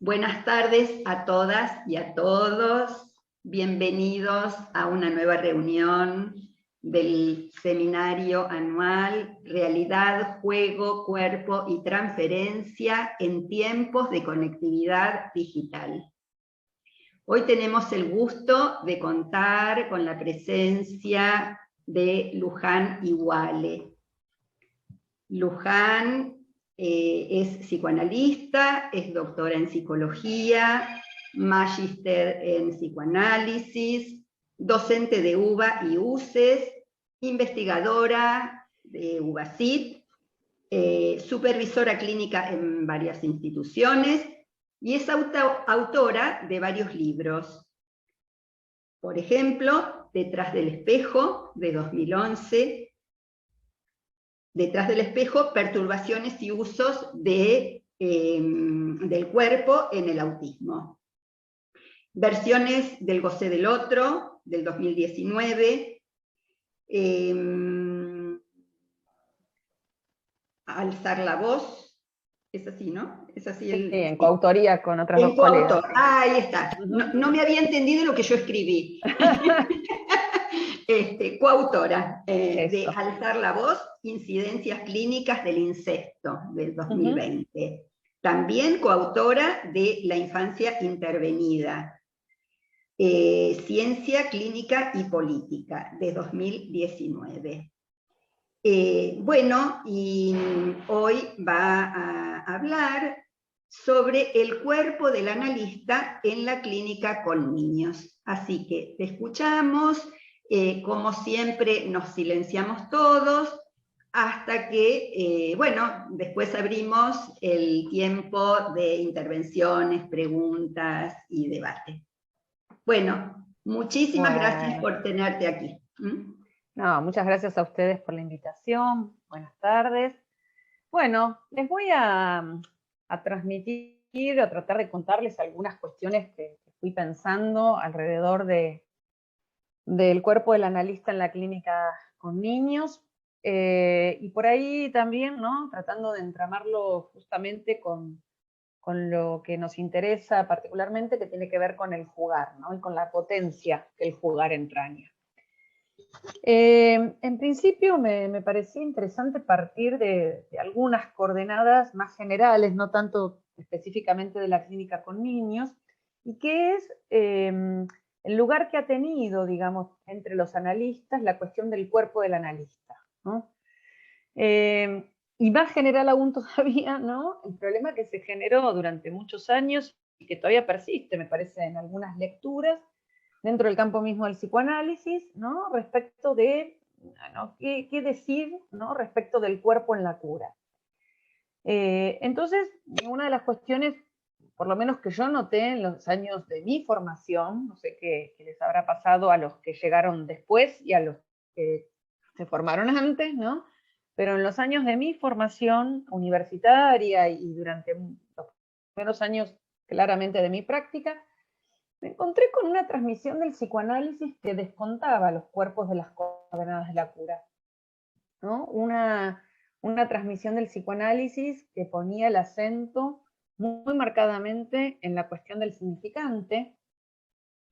Buenas tardes a todas y a todos. Bienvenidos a una nueva reunión del seminario anual Realidad, Juego, Cuerpo y Transferencia en tiempos de conectividad digital. Hoy tenemos el gusto de contar con la presencia de Luján Iguale. Luján es psicoanalista, es doctora en psicología, magíster en psicoanálisis, docente de UBA y UCES, investigadora de UBACIT, supervisora clínica en varias instituciones y es autora de varios libros. Por ejemplo, Detrás del espejo, de 2011, Detrás del espejo, perturbaciones y usos del cuerpo en el autismo. Versiones del goce del otro, del 2019. Alzar la voz, es así, ¿no? Es así Sí, en coautoría con otras dos colegas. Sí. Ahí está. No me había entendido lo que yo escribí. Coautora de Alzar la voz, incidencias clínicas del incesto, del 2020. También coautora de La infancia intervenida, Ciencia clínica y política, de 2019. Bueno, y hoy va a hablar sobre el cuerpo del analista en la clínica con niños. Así que te escuchamos. Como siempre nos silenciamos todos hasta que, bueno, después abrimos el tiempo de intervenciones, preguntas y debate. Bueno, muchísimas gracias por tenerte aquí. No, muchas gracias a ustedes por la invitación. Buenas tardes. Bueno, les voy a transmitir, a tratar de contarles algunas cuestiones que fui pensando alrededor del cuerpo del analista en la clínica con niños, y por ahí también, ¿no? Tratando de entramarlo justamente con lo que nos interesa particularmente, que tiene que ver con el jugar, ¿no? Y con la potencia que el jugar entraña. En principio me parecía interesante partir de algunas coordenadas más generales, no tanto específicamente de la clínica con niños, y que es el lugar que ha tenido, digamos, entre los analistas la cuestión del cuerpo del analista, ¿no? Y más general aún todavía, ¿no? El problema que se generó durante muchos años y que todavía persiste, me parece, en algunas lecturas, dentro del campo mismo del psicoanálisis, ¿no? Respecto de, ¿no? ¿Qué decir, ¿no? Respecto del cuerpo en la cura. Entonces, una de las cuestiones, por lo menos que yo noté en los años de mi formación, no sé qué les habrá pasado a los que llegaron después y a los que se formaron antes, ¿no? Pero en los años de mi formación universitaria y durante los primeros años claramente de mi práctica, me encontré con una transmisión del psicoanálisis que descontaba los cuerpos de las coordenadas de la cura, ¿no? Una transmisión del psicoanálisis que ponía el acento muy marcadamente en la cuestión del significante,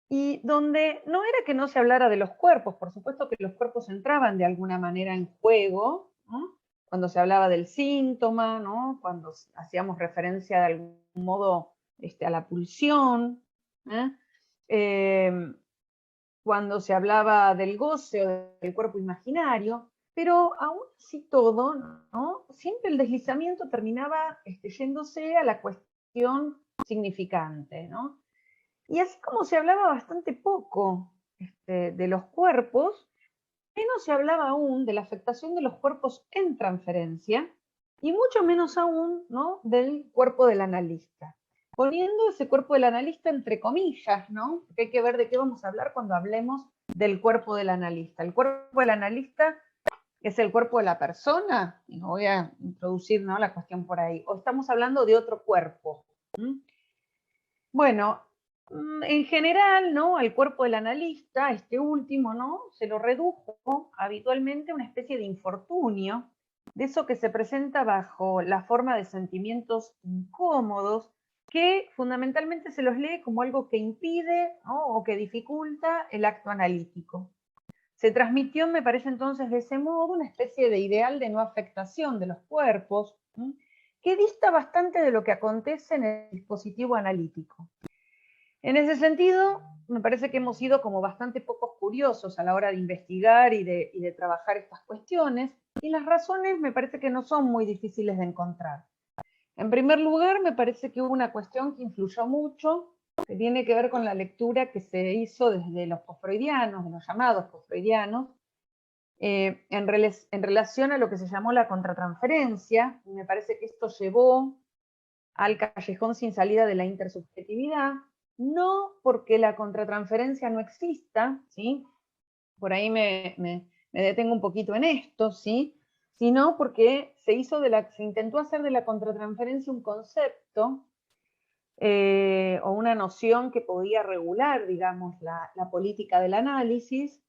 y donde no era que no se hablara de los cuerpos, por supuesto que los cuerpos entraban de alguna manera en juego, ¿no? Cuando se hablaba del síntoma, ¿no? Cuando hacíamos referencia de algún modo a la pulsión, cuando se hablaba del goce o del cuerpo imaginario, pero aún así todo, ¿no? Siempre el deslizamiento terminaba yéndose a la cuestión significante, ¿no? Y así como se hablaba bastante poco de los cuerpos, menos se hablaba aún de la afectación de los cuerpos en transferencia, y mucho menos aún, ¿no? Del cuerpo del analista. Poniendo ese cuerpo del analista entre comillas, ¿no? Porque hay que ver de qué vamos a hablar cuando hablemos del cuerpo del analista. El cuerpo del analista es el cuerpo de la persona, y no voy a introducir, ¿no? La cuestión por ahí. O estamos hablando de otro cuerpo. Bueno, en general, ¿no? Al cuerpo del analista, este último, ¿no? Se lo redujo habitualmente a una especie de infortunio, de eso que se presenta bajo la forma de sentimientos incómodos, que fundamentalmente se los lee como algo que impide, ¿no?, o que dificulta el acto analítico. Se transmitió, me parece entonces, de ese modo, una especie de ideal de no afectación de los cuerpos, ¿sí?, que dista bastante de lo que acontece en el dispositivo analítico. En ese sentido, me parece que hemos sido como bastante pocos curiosos a la hora de investigar y de trabajar estas cuestiones, y las razones me parece que no son muy difíciles de encontrar. En primer lugar, me parece que hubo una cuestión que influyó mucho, que tiene que ver con la lectura que se hizo desde los posfreudianos, de los llamados posfreudianos, en relación a lo que se llamó la contratransferencia. Y me parece que esto llevó al callejón sin salida de la intersubjetividad, no porque la contratransferencia no exista, ¿sí?, por ahí me detengo un poquito en esto, ¿sí?, sino porque se intentó hacer de la contratransferencia un concepto o una noción que podía regular, digamos, la política del análisis,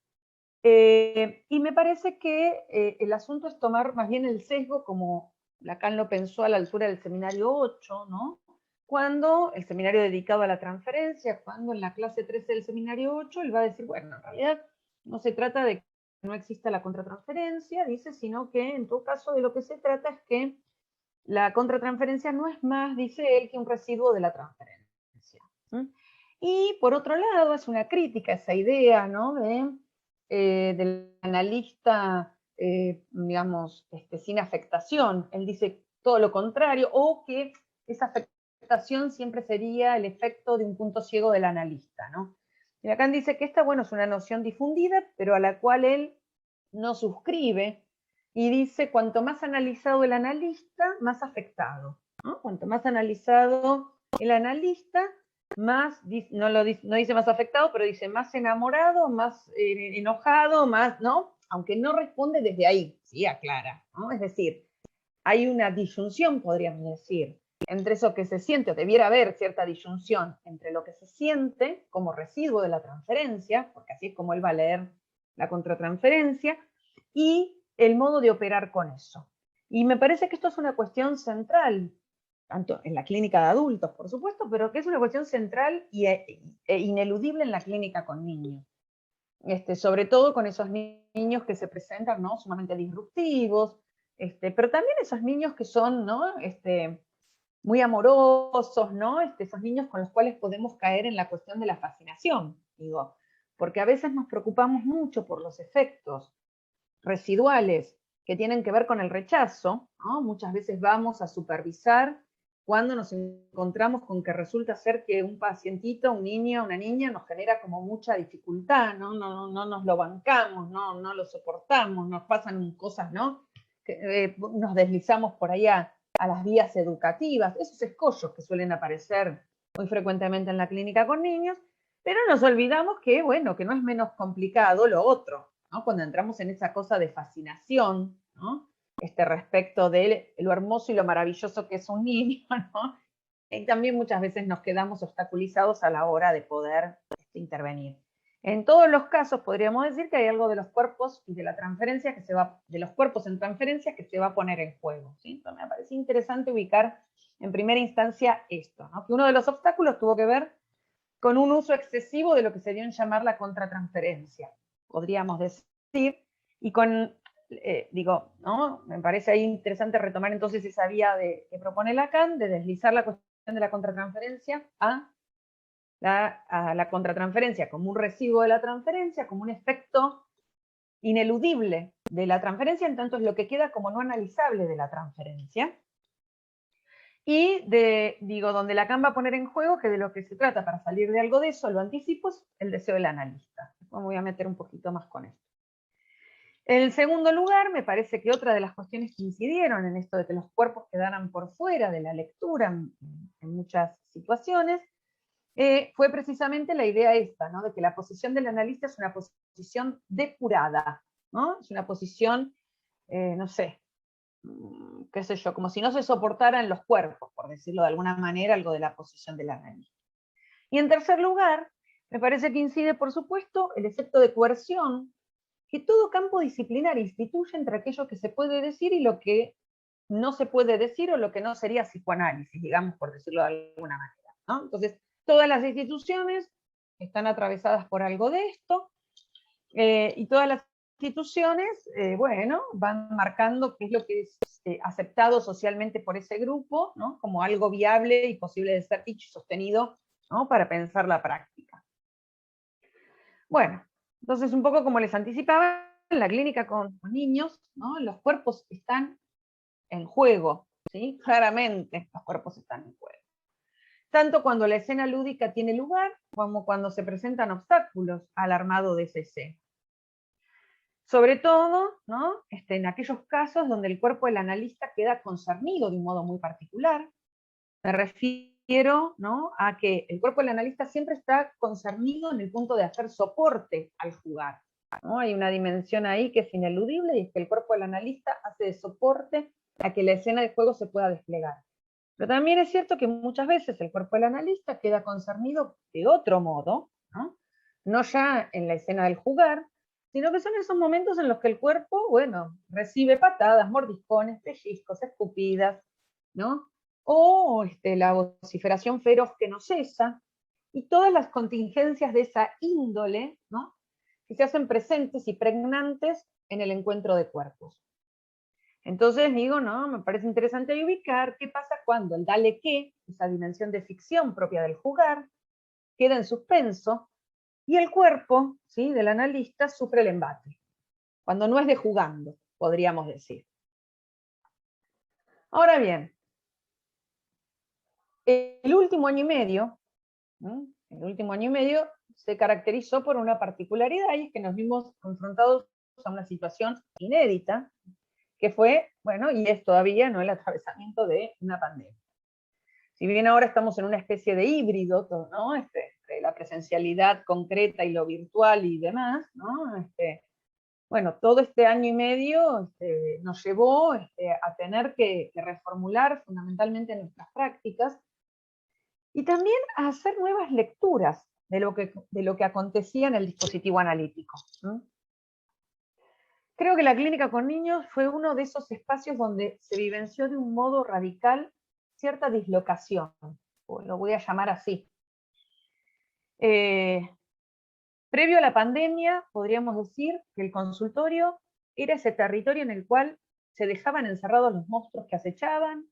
y me parece que el asunto es tomar más bien el sesgo, como Lacan lo pensó a la altura del seminario 8, ¿no?, cuando el seminario dedicado a la transferencia, cuando en la clase 13 del seminario 8, él va a decir, bueno, en realidad no se trata de que no exista la contratransferencia, dice, sino que en todo caso de lo que se trata es que la contratransferencia no es más, dice él, que un residuo de la transferencia. ¿Sí? Y por otro lado, es una crítica a esa idea, ¿no?, del analista, digamos, sin afectación. Él dice todo lo contrario, o que esa afectación siempre sería el efecto de un punto ciego del analista, ¿no? Y Lacan dice que esta, bueno, es una noción difundida, pero a la cual él no suscribe, y dice, cuanto más analizado el analista, más afectado, ¿no? Cuanto más analizado el analista, más, no dice más afectado, pero dice más enamorado, más enojado, más, ¿no? Aunque no responde desde ahí, sí aclara, ¿no? Es decir, hay una disyunción, podríamos decir, entre eso que se siente, o debiera haber cierta disyunción entre lo que se siente como residuo de la transferencia, porque así es como él va a leer la contratransferencia, y el modo de operar con eso. Y me parece que esto es una cuestión central, tanto en la clínica de adultos, por supuesto, pero que es una cuestión central e ineludible en la clínica con niños. Sobre todo con esos niños que se presentan, ¿no?, sumamente disruptivos, pero también esos niños que son, ¿no?, muy amorosos, ¿no?, esos niños con los cuales podemos caer en la cuestión de la fascinación, digo, porque a veces nos preocupamos mucho por los efectos residuales que tienen que ver con el rechazo, ¿no? Muchas veces vamos a supervisar cuando nos encontramos con que resulta ser que un pacientito, un niño, una niña nos genera como mucha dificultad, ¿no? No nos lo bancamos, no lo soportamos, nos pasan cosas, ¿no?, que nos deslizamos por ahí a las vías educativas, esos escollos que suelen aparecer muy frecuentemente en la clínica con niños, pero nos olvidamos que, bueno, que no es menos complicado lo otro, ¿no?, cuando entramos en esa cosa de fascinación, ¿no?, respecto de lo hermoso y lo maravilloso que es un niño, ¿no?, y también muchas veces nos quedamos obstaculizados a la hora de poder intervenir. En todos los casos podríamos decir que hay algo de los cuerpos y de la transferencia de los cuerpos en transferencia que se va a poner en juego, ¿sí? Entonces me parece interesante ubicar en primera instancia esto, ¿no?, que uno de los obstáculos tuvo que ver con un uso excesivo de lo que se dio en llamar la contratransferencia, podríamos decir, y con, digo, ¿no?, me parece ahí interesante retomar entonces esa vía que propone Lacan, de deslizar la cuestión de la contratransferencia a la contratransferencia como un residuo de la transferencia, como un efecto ineludible de la transferencia, en tanto es lo que queda como no analizable de la transferencia. Y donde Lacan va a poner en juego que de lo que se trata para salir de algo de eso, lo anticipo, es el deseo del analista. Me voy a meter un poquito más con esto. En segundo lugar, me parece que otra de las cuestiones que incidieron en esto de que los cuerpos quedaran por fuera de la lectura en muchas situaciones, fue precisamente la idea esta, ¿no?, de que la posición del analista es una posición depurada, ¿no?, es una posición, no sé, qué sé yo, como si no se soportaran los cuerpos, por decirlo de alguna manera, algo de la posición del analista. Y en tercer lugar, me parece que incide, por supuesto, el efecto de coerción que todo campo disciplinar instituye entre aquello que se puede decir y lo que no se puede decir o lo que no sería psicoanálisis, digamos, por decirlo de alguna manera, ¿no? Entonces, todas las instituciones están atravesadas por algo de esto, y todas las instituciones, bueno, van marcando qué es lo que es aceptado socialmente por ese grupo, ¿no? Como algo viable y posible de ser dicho y sostenido, ¿no? Para pensar la práctica. Bueno, entonces un poco como les anticipaba, en la clínica con niños, ¿no? Los cuerpos están en juego, ¿sí? Claramente los cuerpos están en juego. Tanto cuando la escena lúdica tiene lugar, como cuando se presentan obstáculos al armado de esa escena. Sobre todo, ¿no? En aquellos casos donde el cuerpo del analista queda concernido de un modo muy particular. Me refiero, ¿no? A que el cuerpo del analista siempre está concernido en el punto de hacer soporte al jugar, ¿no? Hay una dimensión ahí que es ineludible, y es que el cuerpo del analista hace de soporte a que la escena de juego se pueda desplegar. Pero también es cierto que muchas veces el cuerpo del analista queda concernido de otro modo, ¿no? No ya en la escena del jugar, sino que son esos momentos en los que el cuerpo, bueno, recibe patadas, mordiscones, pellizcos, escupidas, ¿no? O la vociferación feroz que no cesa, y todas las contingencias de esa índole, ¿no? Que se hacen presentes y pregnantes en el encuentro de cuerpos. Entonces digo, no, me parece interesante ubicar qué pasa cuando el dale qué, esa dimensión de ficción propia del jugar, queda en suspenso, y el cuerpo, ¿sí?, del analista sufre el embate, cuando no es de jugando, podríamos decir. Ahora bien, el último año y medio, se caracterizó por una particularidad, y es que nos vimos confrontados a una situación inédita, que fue, bueno, y es todavía, ¿no?, el atravesamiento de una pandemia. Si bien ahora estamos en una especie de híbrido, ¿no?, entre la presencialidad concreta y lo virtual y demás, ¿no?, bueno, todo este año y medio nos llevó a tener que reformular fundamentalmente nuestras prácticas, y también a hacer nuevas lecturas de lo que acontecía en el dispositivo analítico, ¿no? Creo que la clínica con niños fue uno de esos espacios donde se vivenció de un modo radical cierta dislocación, o lo voy a llamar así. Previo a la pandemia, podríamos decir que el consultorio era ese territorio en el cual se dejaban encerrados los monstruos que acechaban,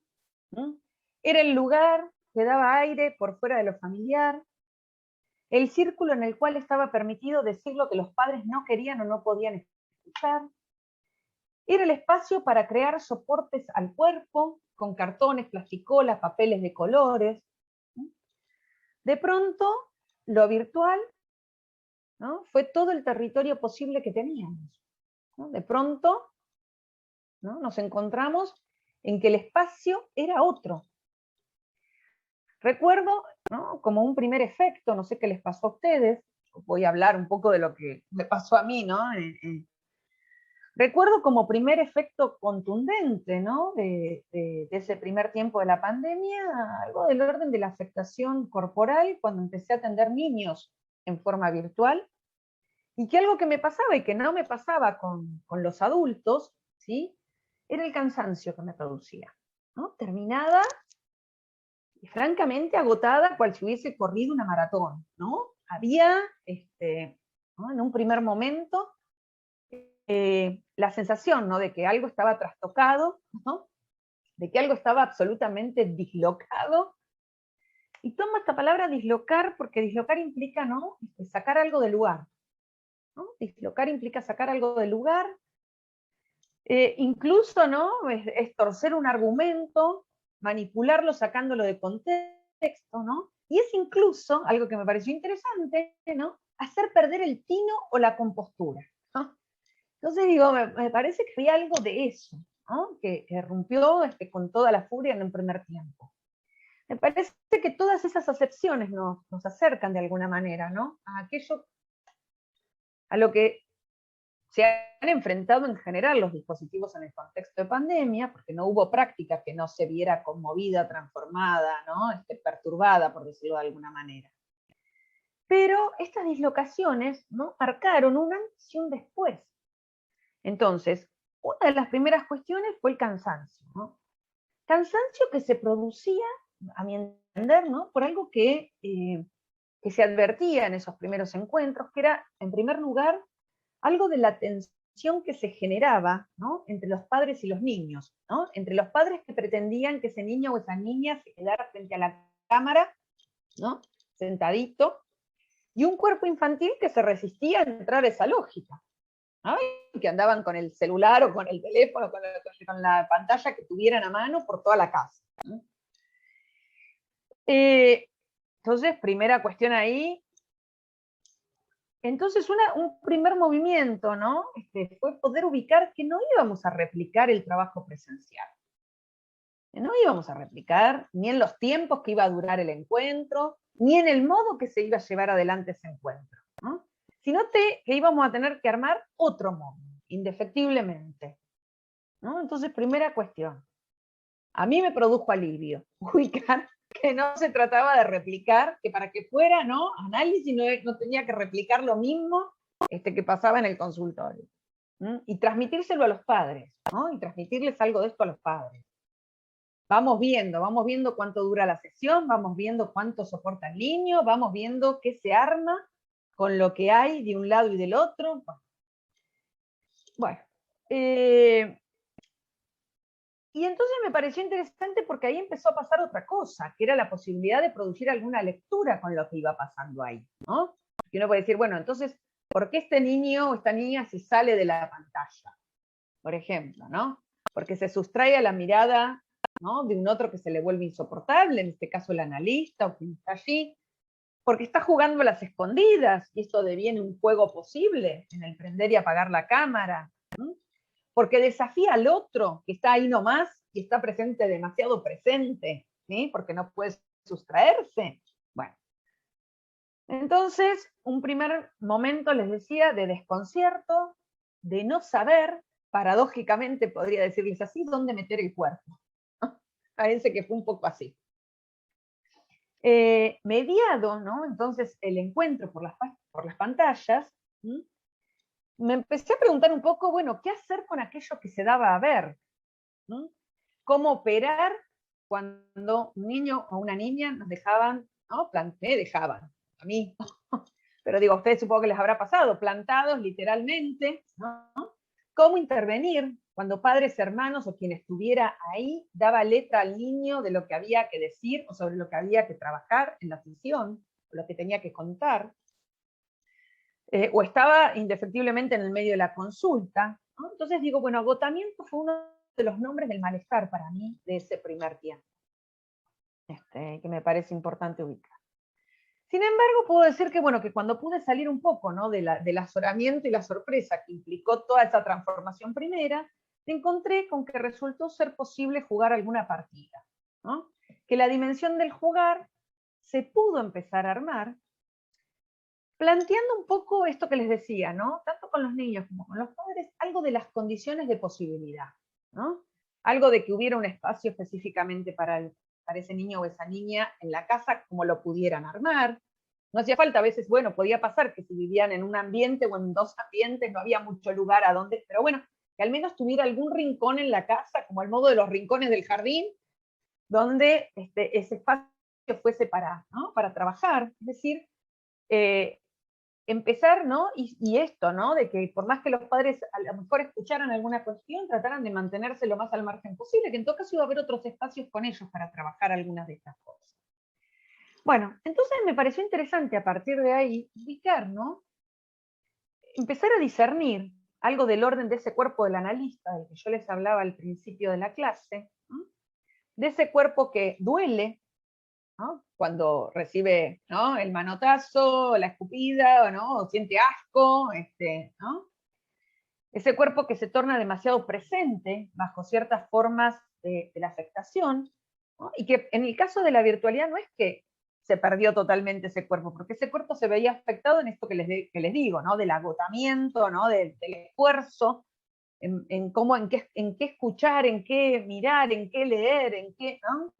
¿no? Era el lugar que daba aire por fuera de lo familiar, el círculo en el cual estaba permitido decir lo que los padres no querían o no podían escuchar. Era el espacio para crear soportes al cuerpo, con cartones, plasticolas, papeles de colores. De pronto, lo virtual, ¿no?, fue todo el territorio posible que teníamos, ¿no? De pronto, ¿no?, nos encontramos en que el espacio era otro. Recuerdo, ¿no?, como un primer efecto, no sé qué les pasó a ustedes, voy a hablar un poco de lo que me pasó a mí, ¿no? Recuerdo como primer efecto contundente, ¿no?, de ese primer tiempo de la pandemia, algo del orden de la afectación corporal cuando empecé a atender niños en forma virtual, y que algo que me pasaba y que no me pasaba con los adultos, ¿sí?, era el cansancio que me producía, ¿no? Terminada y francamente agotada, cual si hubiese corrido una maratón, ¿no? Había, ¿no?, en un primer momento, la sensación, ¿no?, de que algo estaba trastocado, ¿no?, de que algo estaba absolutamente dislocado. Y tomo esta palabra dislocar porque dislocar implica, ¿no?, sacar algo del lugar, ¿no? Dislocar implica sacar algo del lugar, incluso, ¿no?, es torcer un argumento, manipularlo sacándolo de contexto, ¿no? Y es incluso, algo que me pareció interesante, ¿no?, hacer perder el tino o la compostura, ¿no? Entonces digo, me parece que había algo de eso, ¿no?, que rompió con toda la furia en un primer tiempo. Me parece que todas esas acepciones nos acercan de alguna manera, ¿no?, a aquello a lo que se han enfrentado en general los dispositivos en el contexto de pandemia, porque no hubo práctica que no se viera conmovida, transformada, ¿no?, perturbada, por decirlo de alguna manera. Pero estas dislocaciones, ¿no?, marcaron un antes y un después. Entonces, una de las primeras cuestiones fue el cansancio, ¿no? Cansancio que se producía, a mi entender, ¿no? Por algo que se advertía en esos primeros encuentros, que era, en primer lugar, algo de la tensión que se generaba, ¿no?, entre los padres y los niños, ¿no? Entre los padres que pretendían que ese niño o esa niña se quedara frente a la cámara, ¿no?, sentadito, y un cuerpo infantil que se resistía a entrar a esa lógica, ¿no? Y que andaban con el celular o con el teléfono, con la pantalla que tuvieran a mano por toda la casa, ¿no? Entonces, primera cuestión ahí. Entonces, un primer movimiento, ¿no?, fue poder ubicar que no íbamos a replicar el trabajo presencial. No íbamos a replicar ni en los tiempos que iba a durar el encuentro, ni en el modo que se iba a llevar adelante ese encuentro, ¿no?, sino que íbamos a tener que armar otro modo, indefectiblemente, ¿no? Entonces, primera cuestión. A mí me produjo alivio ubicar que no se trataba de replicar, que para que fuera, ¿no?, análisis no tenía que replicar lo mismo que pasaba en el consultorio. Y transmitírselo a los padres, ¿no? Y transmitirles algo de esto a los padres. Vamos viendo cuánto dura la sesión, vamos viendo cuánto soporta el niño, vamos viendo qué se arma con lo que hay de un lado y del otro. Bueno, y entonces me pareció interesante porque ahí empezó a pasar otra cosa, que era la posibilidad de producir alguna lectura con lo que iba pasando ahí, ¿no? Y uno puede decir, bueno, entonces, ¿por qué este niño o esta niña se sale de la pantalla? Por ejemplo, ¿no? Porque se sustrae a la mirada, ¿no?, de un otro que se le vuelve insoportable, en este caso el analista o quien está allí, porque está jugando a las escondidas, y esto deviene un juego posible en el prender y apagar la cámara, ¿no?, porque desafía al otro que está ahí nomás y está presente, demasiado presente, ¿sí?, porque no puede sustraerse. Bueno, entonces, un primer momento, les decía, de desconcierto, de no saber, paradójicamente podría decirles así, dónde meter el cuerpo. Parece que fue un poco así. Mediado, ¿no?, entonces el encuentro por las pantallas, ¿sí?, me empecé a preguntar un poco, bueno, ¿qué hacer con aquello que se daba a ver? ¿No? ¿Cómo operar cuando un niño o una niña nos dejaban, ¿no?, me dejaban, a mí, pero digo, a ustedes supongo que les habrá pasado, plantados literalmente, ¿no? ¿Cómo intervenir cuando padres, hermanos o quien estuviera ahí daba letra al niño de lo que había que decir o sobre lo que había que trabajar en la función, o lo que tenía que contar? O estaba indefectiblemente en el medio de la consulta, ¿no? Entonces digo, bueno, agotamiento fue uno de los nombres del malestar para mí de ese primer tiempo, que me parece importante ubicar. Sin embargo, puedo decir que, bueno, que cuando pude salir un poco, ¿no?, del azoramiento y la sorpresa que implicó toda esa transformación primera, me encontré con que resultó ser posible jugar alguna partida, ¿no?, que la dimensión del jugar se pudo empezar a armar, planteando un poco esto que les decía, ¿no?, tanto con los niños como con los padres, algo de las condiciones de posibilidad, ¿no?, algo de que hubiera un espacio específicamente para ese niño o esa niña en la casa, como lo pudieran armar. No hacía falta, a veces, bueno, podía pasar que si vivían en un ambiente o en dos ambientes no había mucho lugar a donde, pero bueno, que al menos tuviera algún rincón en la casa, como el modo de los rincones del jardín, donde ese espacio fuese ¿no?, para trabajar. Es decir, empezar, ¿no?, y esto, ¿no?, de que por más que los padres a lo mejor escucharan alguna cuestión, trataran de mantenerse lo más al margen posible, que en todo caso iba a haber otros espacios con ellos para trabajar algunas de estas cosas. Bueno, entonces me pareció interesante a partir de ahí ubicar, ¿no?, empezar a discernir algo del orden de ese cuerpo del analista, del que yo les hablaba al principio de la clase, ¿no?, de ese cuerpo que duele, ¿no?, cuando recibe, ¿no?, el manotazo, la escupida, ¿no?, o siente asco, ¿no?, ese cuerpo que se torna demasiado presente bajo ciertas formas de la afectación, ¿no?, y que en el caso de la virtualidad no es que se perdió totalmente ese cuerpo, porque ese cuerpo se veía afectado en esto que les digo, ¿no?, del agotamiento, ¿no?, del esfuerzo, en qué escuchar, en qué mirar, en qué leer, en qué, ¿no?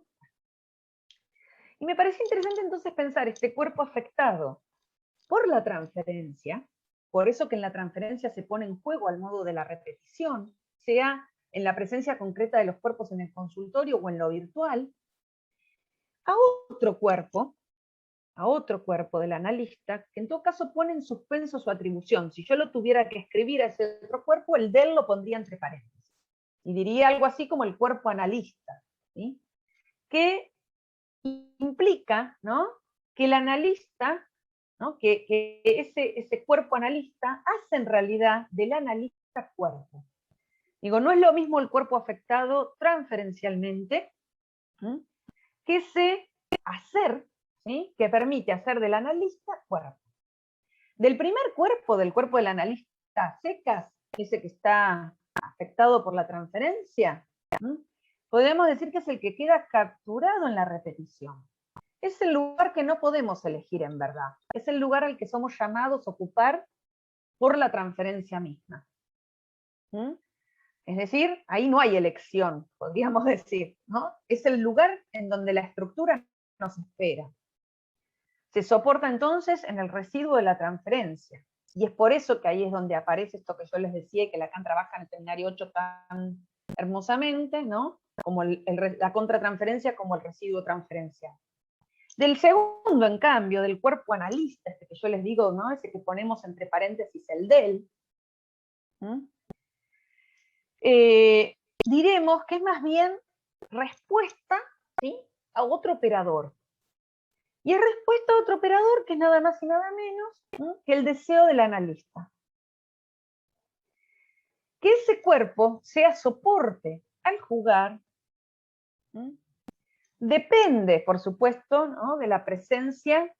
Y me parece interesante entonces pensar este cuerpo afectado por la transferencia, por eso que en la transferencia se pone en juego al modo de la repetición, sea en la presencia concreta de los cuerpos en el consultorio o en lo virtual, a otro cuerpo del analista, que en todo caso pone en suspenso su atribución. Si yo lo tuviera que escribir a ese otro cuerpo, el del lo pondría entre paréntesis. Y diría algo así como el cuerpo analista, ¿sí? Que implica, ¿no?, que el analista, ¿no?, que ese cuerpo analista hace en realidad del analista cuerpo. Digo, no es lo mismo el cuerpo afectado transferencialmente, ¿sí?, que ese hacer, ¿sí?, que permite hacer del analista cuerpo. Del primer cuerpo, del cuerpo del analista secas, ese que está afectado por la transferencia, ¿sí?, podemos decir que es el que queda capturado en la repetición. Es el lugar que no podemos elegir en verdad. Es el lugar al que somos llamados a ocupar por la transferencia misma. ¿Mm? Es decir, ahí no hay elección, podríamos decir, ¿no? Es el lugar en donde la estructura nos espera. Se soporta entonces en el residuo de la transferencia. Y es por eso que ahí es donde aparece esto que yo les decía y que Lacan trabaja en el seminario 8 tan hermosamente, ¿no?, como la contratransferencia como el residuo transferencial. Del segundo, en cambio, del cuerpo analista, este que yo les digo, ¿no?, ese que ponemos entre paréntesis el del, diremos que es más bien respuesta, ¿sí?, a otro operador. Y es respuesta a otro operador que es nada más y nada menos, ¿no?, que el deseo del analista. Que ese cuerpo sea soporte al jugar, ¿sí?, depende, por supuesto, ¿no?, de la presencia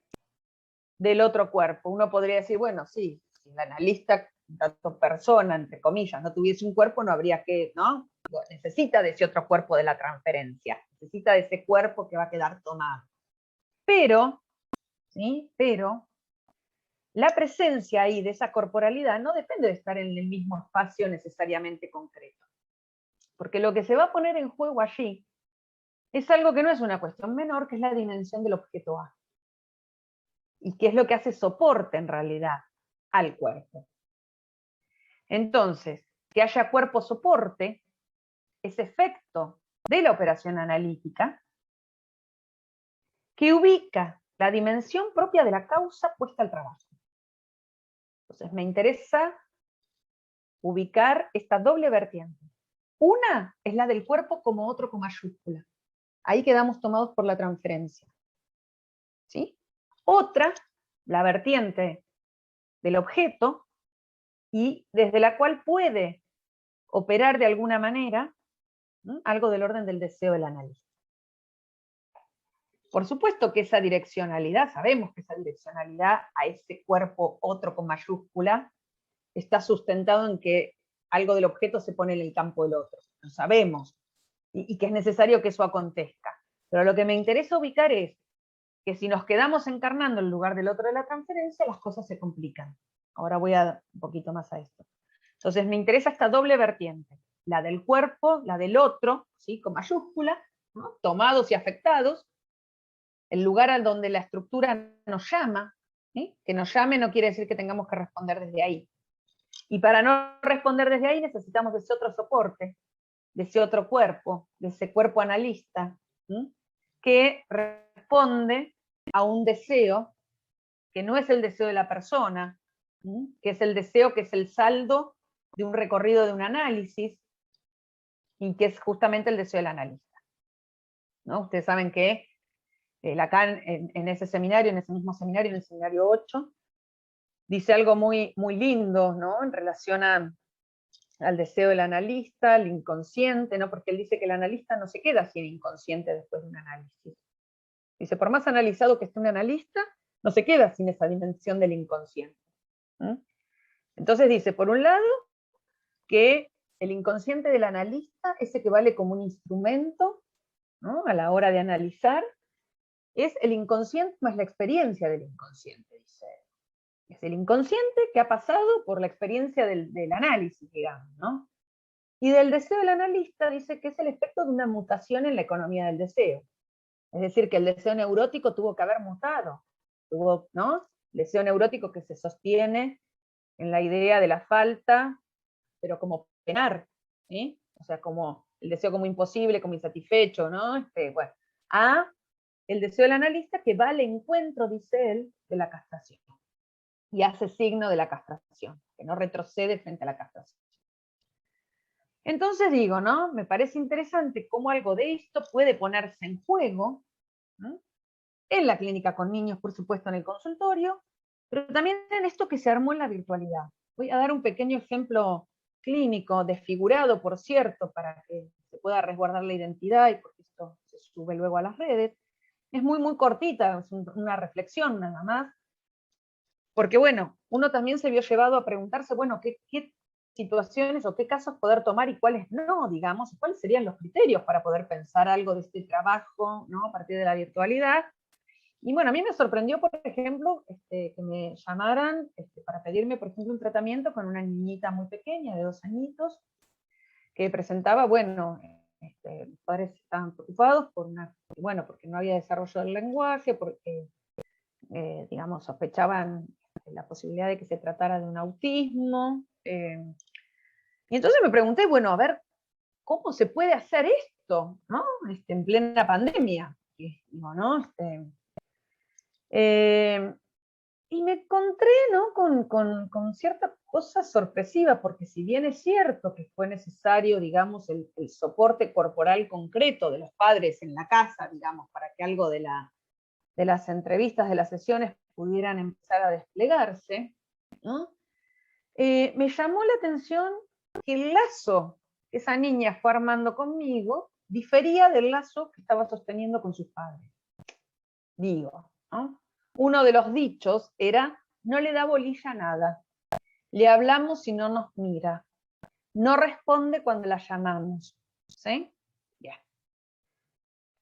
del otro cuerpo. Uno podría decir, bueno, sí, si el analista, tanto persona, entre comillas, no tuviese un cuerpo, no habría que, ¿no? Necesita de ese otro cuerpo de la transferencia, necesita de ese cuerpo que va a quedar tomado. Pero, ¿sí?, pero la presencia ahí de esa corporalidad no depende de estar en el mismo espacio necesariamente concreto. Porque lo que se va a poner en juego allí es algo que no es una cuestión menor, que es la dimensión del objeto A. Y que es lo que hace soporte en realidad al cuerpo. Entonces, que haya cuerpo soporte es efecto de la operación analítica que ubica la dimensión propia de la causa puesta al trabajo. Entonces me interesa ubicar esta doble vertiente. Una es la del cuerpo como otro con mayúscula. Ahí quedamos tomados por la transferencia. ¿Sí? Otra, la vertiente del objeto, y desde la cual puede operar de alguna manera, ¿no?, algo del orden del deseo del analista. Por supuesto que esa direccionalidad, sabemos que esa direccionalidad a ese cuerpo otro con mayúscula está sustentado en que algo del objeto se pone en el campo del otro. Lo sabemos. Y que es necesario que eso acontezca. Pero lo que me interesa ubicar es que si nos quedamos encarnando en lugar del otro de la transferencia, las cosas se complican. Ahora voy a un poquito más a esto. Entonces me interesa esta doble vertiente, la del cuerpo, la del otro, ¿sí?, con mayúscula, ¿no?, tomados y afectados, el lugar a donde la estructura nos llama, ¿sí?, que nos llame no quiere decir que tengamos que responder desde ahí. Y para no responder desde ahí necesitamos de ese otro soporte, de ese otro cuerpo, de ese cuerpo analista, ¿sí?, que responde a un deseo que no es el deseo de la persona, ¿sí?, que es el deseo que es el saldo de un recorrido de un análisis, y que es justamente el deseo del analista, ¿no? Ustedes saben que Lacan en ese seminario, en ese mismo seminario, en el seminario 8, dice algo muy, muy lindo, ¿no?, en relación al deseo del analista, al inconsciente, ¿no?, porque él dice que el analista no se queda sin inconsciente después de un análisis. Dice, por más analizado que esté un analista, no se queda sin esa dimensión del inconsciente. Entonces dice, por un lado, que el inconsciente del analista, ese que vale como un instrumento, ¿no?, a la hora de analizar, es el inconsciente más la experiencia del inconsciente, dice. Es el inconsciente que ha pasado por la experiencia del análisis, digamos, ¿no? Y del deseo del analista dice que es el efecto de una mutación en la economía del deseo. Es decir, que el deseo neurótico tuvo que haber mutado. Tuvo, ¿no?, deseo neurótico que se sostiene en la idea de la falta, pero como penar, ¿sí?, o sea, como el deseo como imposible, como insatisfecho, ¿no? Bueno, a el deseo del analista que va al encuentro, dice él, de la castración. Y hace signo de la castración, que no retrocede frente a la castración. Entonces digo, ¿no? Me parece interesante cómo algo de esto puede ponerse en juego, ¿no? En la clínica con niños, por supuesto, en el consultorio, pero también en esto que se armó en la virtualidad. Voy a dar un pequeño ejemplo clínico, desfigurado, por cierto, para que se pueda resguardar la identidad y porque esto se sube luego a las redes. Es muy, muy cortita, es una reflexión nada más, porque bueno, uno también se vio llevado a preguntarse, bueno, ¿qué situaciones o qué casos poder tomar y cuáles no, digamos, cuáles serían los criterios para poder pensar algo de este trabajo, ¿no? A partir de la virtualidad. Y bueno, a mí me sorprendió, por ejemplo, que me llamaran para pedirme, por ejemplo, un tratamiento con una niñita muy pequeña, de 2 añitos, que presentaba, bueno, los padres estaban preocupados bueno, porque no había desarrollo del lenguaje, porque, digamos, sospechaban la posibilidad de que se tratara de un autismo. Y entonces me pregunté, bueno, a ver, ¿cómo se puede hacer esto, ¿no? En plena pandemia. Y digo, ¿no? Y me encontré, ¿no? con cierta cosa sorpresiva, porque si bien es cierto que fue necesario, digamos, el soporte corporal concreto de los padres en la casa, digamos, para que algo de las entrevistas, de las sesiones pudieran empezar a desplegarse, ¿no? Me llamó la atención que el lazo que esa niña fue armando conmigo difería del lazo que estaba sosteniendo con sus padres. Digo, ¿no? Uno de los dichos era, no le da bolilla a nada, le hablamos y no nos mira, no responde cuando la llamamos, ¿sí? Bien.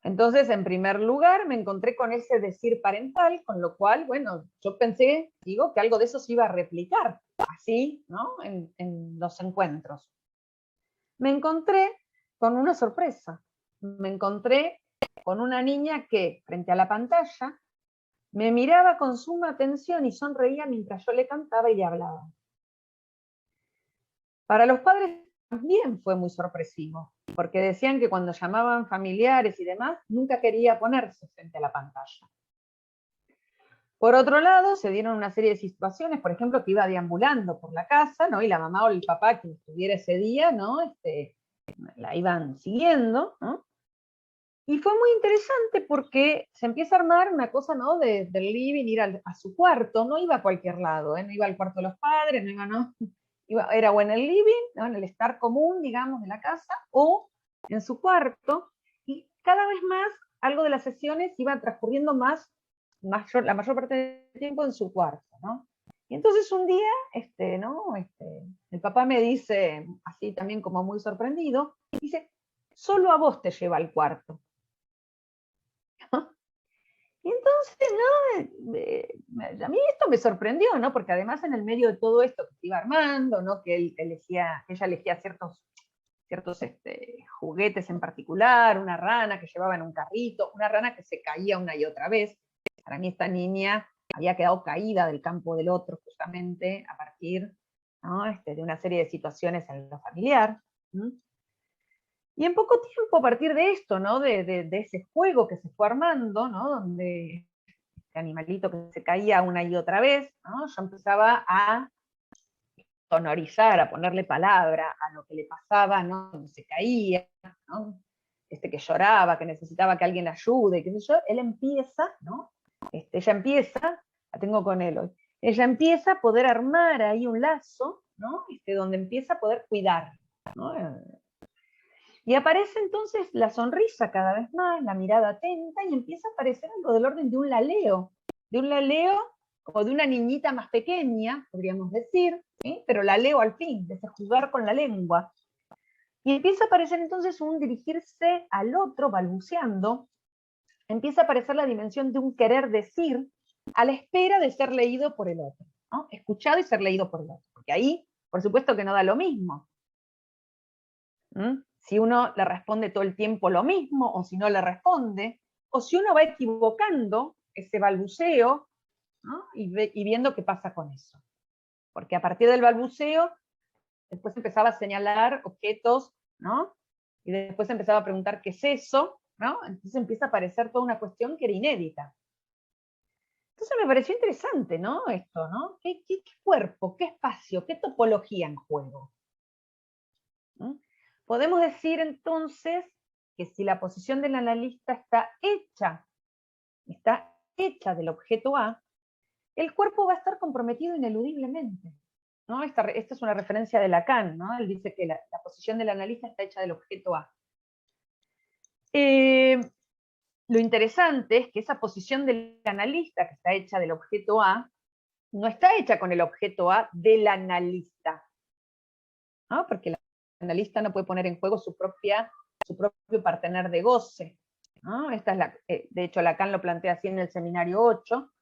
Entonces, en primer lugar, me encontré con ese decir parental, con lo cual, bueno, yo pensé, digo, que algo de eso se iba a replicar, así, ¿no? En los encuentros. Me encontré con una sorpresa. Me encontré con una niña que, frente a la pantalla, me miraba con suma atención y sonreía mientras yo le cantaba y le hablaba. Para los padres también fue muy sorpresivo, porque decían que cuando llamaban familiares y demás, nunca quería ponerse frente a la pantalla. Por otro lado, se dieron una serie de situaciones, por ejemplo, que iba deambulando por la casa, ¿no? Y la mamá o el papá que estuviera ese día, ¿no? La iban siguiendo, ¿no? Y fue muy interesante porque se empieza a armar una cosa, ¿no? Del living, ir a su cuarto, no iba a cualquier lado, ¿eh? No iba al cuarto de los padres, no iba, ¿no? Era o en el living, ¿no? En el estar común, digamos, de la casa, o en su cuarto, y cada vez más algo de las sesiones iba transcurriendo la mayor parte del tiempo en su cuarto, ¿no? Y entonces un día, ¿no? El papá me dice, así también como muy sorprendido, dice, solo a vos te lleva al cuarto. Y entonces, ¿no? A mí esto me sorprendió, ¿no? Porque además en el medio de todo esto que se iba armando, ¿no? Que ella elegía ciertos juguetes en particular, una rana que llevaba en un carrito, una rana que se caía una y otra vez. Para mí esta niña había quedado caída del campo del otro justamente a partir, ¿no? De una serie de situaciones en lo familiar. ¿Mm? Y en poco tiempo, a partir de esto, ¿no? De ese juego que se fue armando, ¿no? Donde este animalito que se caía una y otra vez, ¿no? Yo empezaba a sonorizar, a ponerle palabra a lo que le pasaba, ¿no? Donde se caía, ¿no? Que lloraba, que necesitaba que alguien la ayude, qué sé yo. Él empieza, ¿no? Ella empieza, la tengo con él hoy, ella empieza a poder armar ahí un lazo, ¿no? Donde empieza a poder cuidar, ¿no? Y aparece entonces la sonrisa cada vez más, la mirada atenta, y empieza a aparecer algo del orden de un laleo o de una niñita más pequeña, podríamos decir, ¿sí? Pero laleo al fin, de ese jugar con la lengua. Y empieza a aparecer entonces un dirigirse al otro, balbuceando, empieza a aparecer la dimensión de un querer decir a la espera de ser leído por el otro, ¿no? Escuchado y ser leído por el otro, porque ahí, por supuesto que no da lo mismo. Si uno le responde todo el tiempo lo mismo, o si no le responde, o si uno va equivocando ese balbuceo, ¿no? y viendo qué pasa con eso. Porque a partir del balbuceo, después empezaba a señalar objetos ¿no? Y después empezaba a preguntar qué es eso, ¿no? Entonces empieza a aparecer toda una cuestión que era inédita. Entonces me pareció interesante, ¿no? Esto, ¿no? ¿Qué cuerpo, qué espacio, qué topología en juego? ¿Mm? Podemos decir entonces que si la posición del analista está hecha del objeto A, el cuerpo va a estar comprometido ineludiblemente, ¿no? Esta es una referencia de Lacan, ¿no? Él dice que la posición del analista está hecha del objeto A. Lo interesante es que esa posición del analista, que está hecha del objeto A, no está hecha con el objeto A del analista, ¿no? Porque el analista no puede poner en juego su propio partener de goce, ¿no? Esta es de hecho, Lacan lo plantea así en el seminario 8,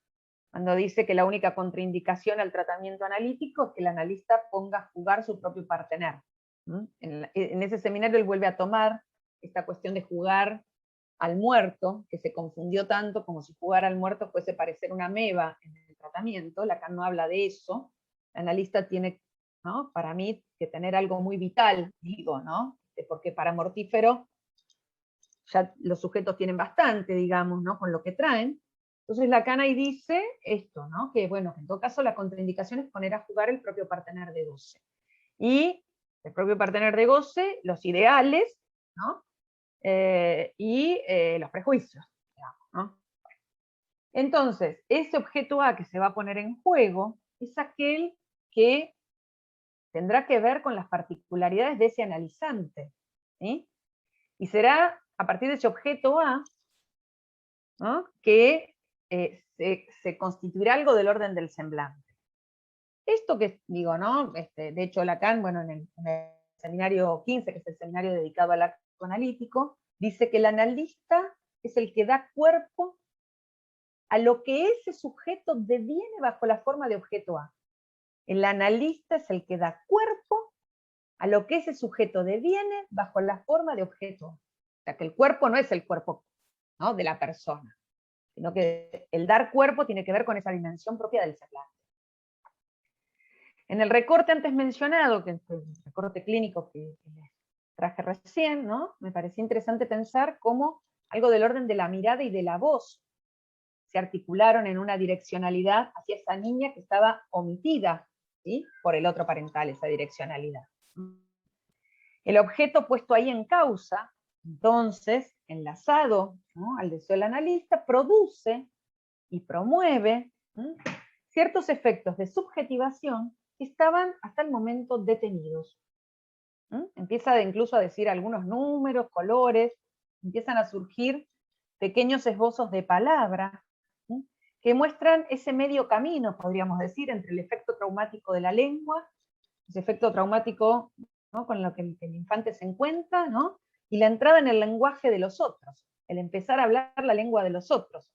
cuando dice que la única contraindicación al tratamiento analítico es que el analista ponga a jugar su propio partener. En ese seminario él vuelve a tomar esta cuestión de jugar al muerto, que se confundió tanto como si jugar al muerto fuese parecer una ameba en el tratamiento. Lacan no habla de eso. El analista tiene, ¿no?, para mí, que tener algo muy vital, digo, ¿no? Porque para mortífero ya los sujetos tienen bastante, digamos, ¿no?, con lo que traen. Entonces Lacan ahí dice esto, ¿no?, que bueno, en todo caso la contraindicación es poner a jugar el propio partener de goce. Y el propio partener de goce, los ideales, ¿no?, y los prejuicios, digamos, ¿no? Entonces, ese objeto A que se va a poner en juego es aquel que tendrá que ver con las particularidades de ese analizante, ¿sí? Y será a partir de ese objeto A, ¿no?, que se constituirá algo del orden del semblante. Esto que digo, ¿no? De hecho, Lacan, bueno, en el seminario 15, que es el seminario dedicado al acto analítico, dice que el analista es el que da cuerpo a lo que ese sujeto deviene bajo la forma de objeto A. El analista es el que da cuerpo a lo que ese sujeto deviene bajo la forma de objeto A. O sea, que el cuerpo no es el cuerpo, ¿no?, de la persona, sino que el dar cuerpo tiene que ver con esa dimensión propia del semblante. En el recorte antes mencionado, que es el recorte clínico que les traje recién, ¿no?, me parecía interesante pensar cómo algo del orden de la mirada y de la voz se articularon en una direccionalidad hacia esa niña que estaba omitida, ¿sí?, por el otro parental, esa direccionalidad. El objeto puesto ahí en causa, entonces, enlazado, ¿no?, al deseo del analista, produce y promueve, ¿sí?, ciertos efectos de subjetivación que estaban hasta el momento detenidos. Empieza incluso a decir algunos números, colores, empiezan a surgir pequeños esbozos de palabra, ¿sí?, que muestran ese medio camino, podríamos decir, entre el efecto traumático de la lengua, ese efecto traumático, ¿no?, con lo que el infante se encuentra, ¿no?, y la entrada en el lenguaje de los otros, el empezar a hablar la lengua de los otros.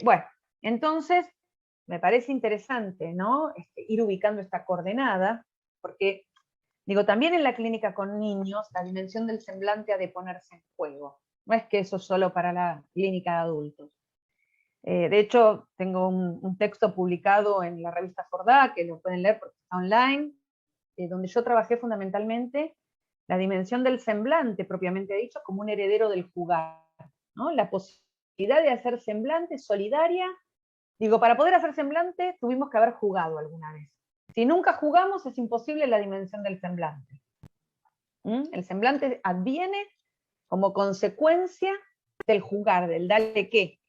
Bueno, entonces, me parece interesante, ¿no?, ir ubicando esta coordenada, porque, digo, también en la clínica con niños, la dimensión del semblante ha de ponerse en juego. No es que eso es solo para la clínica de adultos. De hecho, tengo un texto publicado en la revista Fordá, que lo pueden leer porque está online, donde yo trabajé fundamentalmente la dimensión del semblante, propiamente dicho, como un heredero del jugar, ¿no?, la posibilidad de hacer semblante solidaria. Digo, para poder hacer semblante tuvimos que haber jugado alguna vez. Si nunca jugamos, es imposible la dimensión del semblante. El semblante adviene como consecuencia del jugar, del dale qué.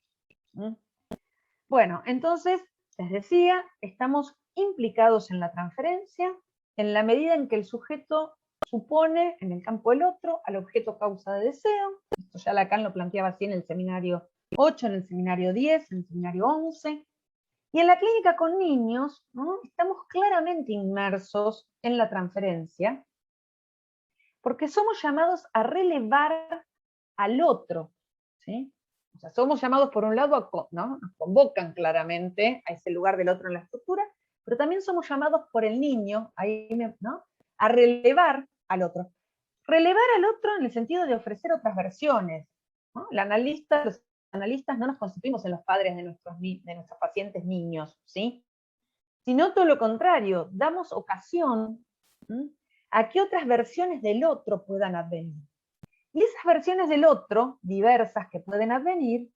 Bueno, entonces, les decía, estamos implicados en la transferencia en la medida en que el sujeto supone en el campo del otro al objeto causa de deseo. Esto ya Lacan lo planteaba así en el seminario 8, en el seminario 10, en el seminario 11. Y en la clínica con niños, ¿no?, estamos claramente inmersos en la transferencia, porque somos llamados a relevar al otro, ¿sí? O sea, somos llamados por un lado, ¿no?, nos convocan claramente a ese lugar del otro en la estructura, pero también somos llamados por el niño, ¿no?, a relevar al otro. Relevar al otro en el sentido de ofrecer otras versiones, ¿no? Los analistas no nos constituimos en los padres de nuestros pacientes niños, ¿sí?, sino todo lo contrario, damos ocasión, ¿sí?, a qué otras versiones del otro puedan advenir. Y esas versiones del otro, diversas que pueden advenir,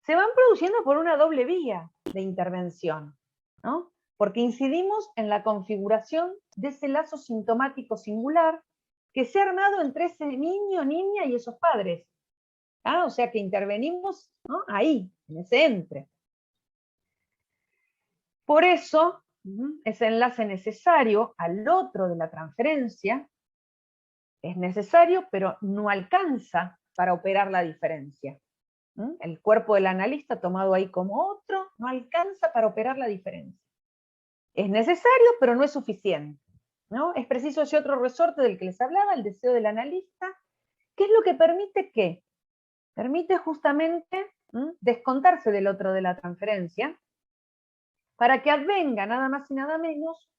se van produciendo por una doble vía de intervención, ¿no? Porque incidimos en la configuración de ese lazo sintomático singular que se ha armado entre ese niño, niña y esos padres. O sea que intervenimos, ¿no?, ahí, en ese entre. Por eso, ese enlace necesario al otro de la transferencia es necesario, pero no alcanza para operar la diferencia. El cuerpo del analista tomado ahí como otro no alcanza para operar la diferencia. Es necesario, pero no es suficiente, ¿no? Es preciso ese otro resorte del que les hablaba, el deseo del analista, que es lo que permite ¿qué? Permite justamente descontarse del otro de la transferencia para que advenga nada más y nada menos,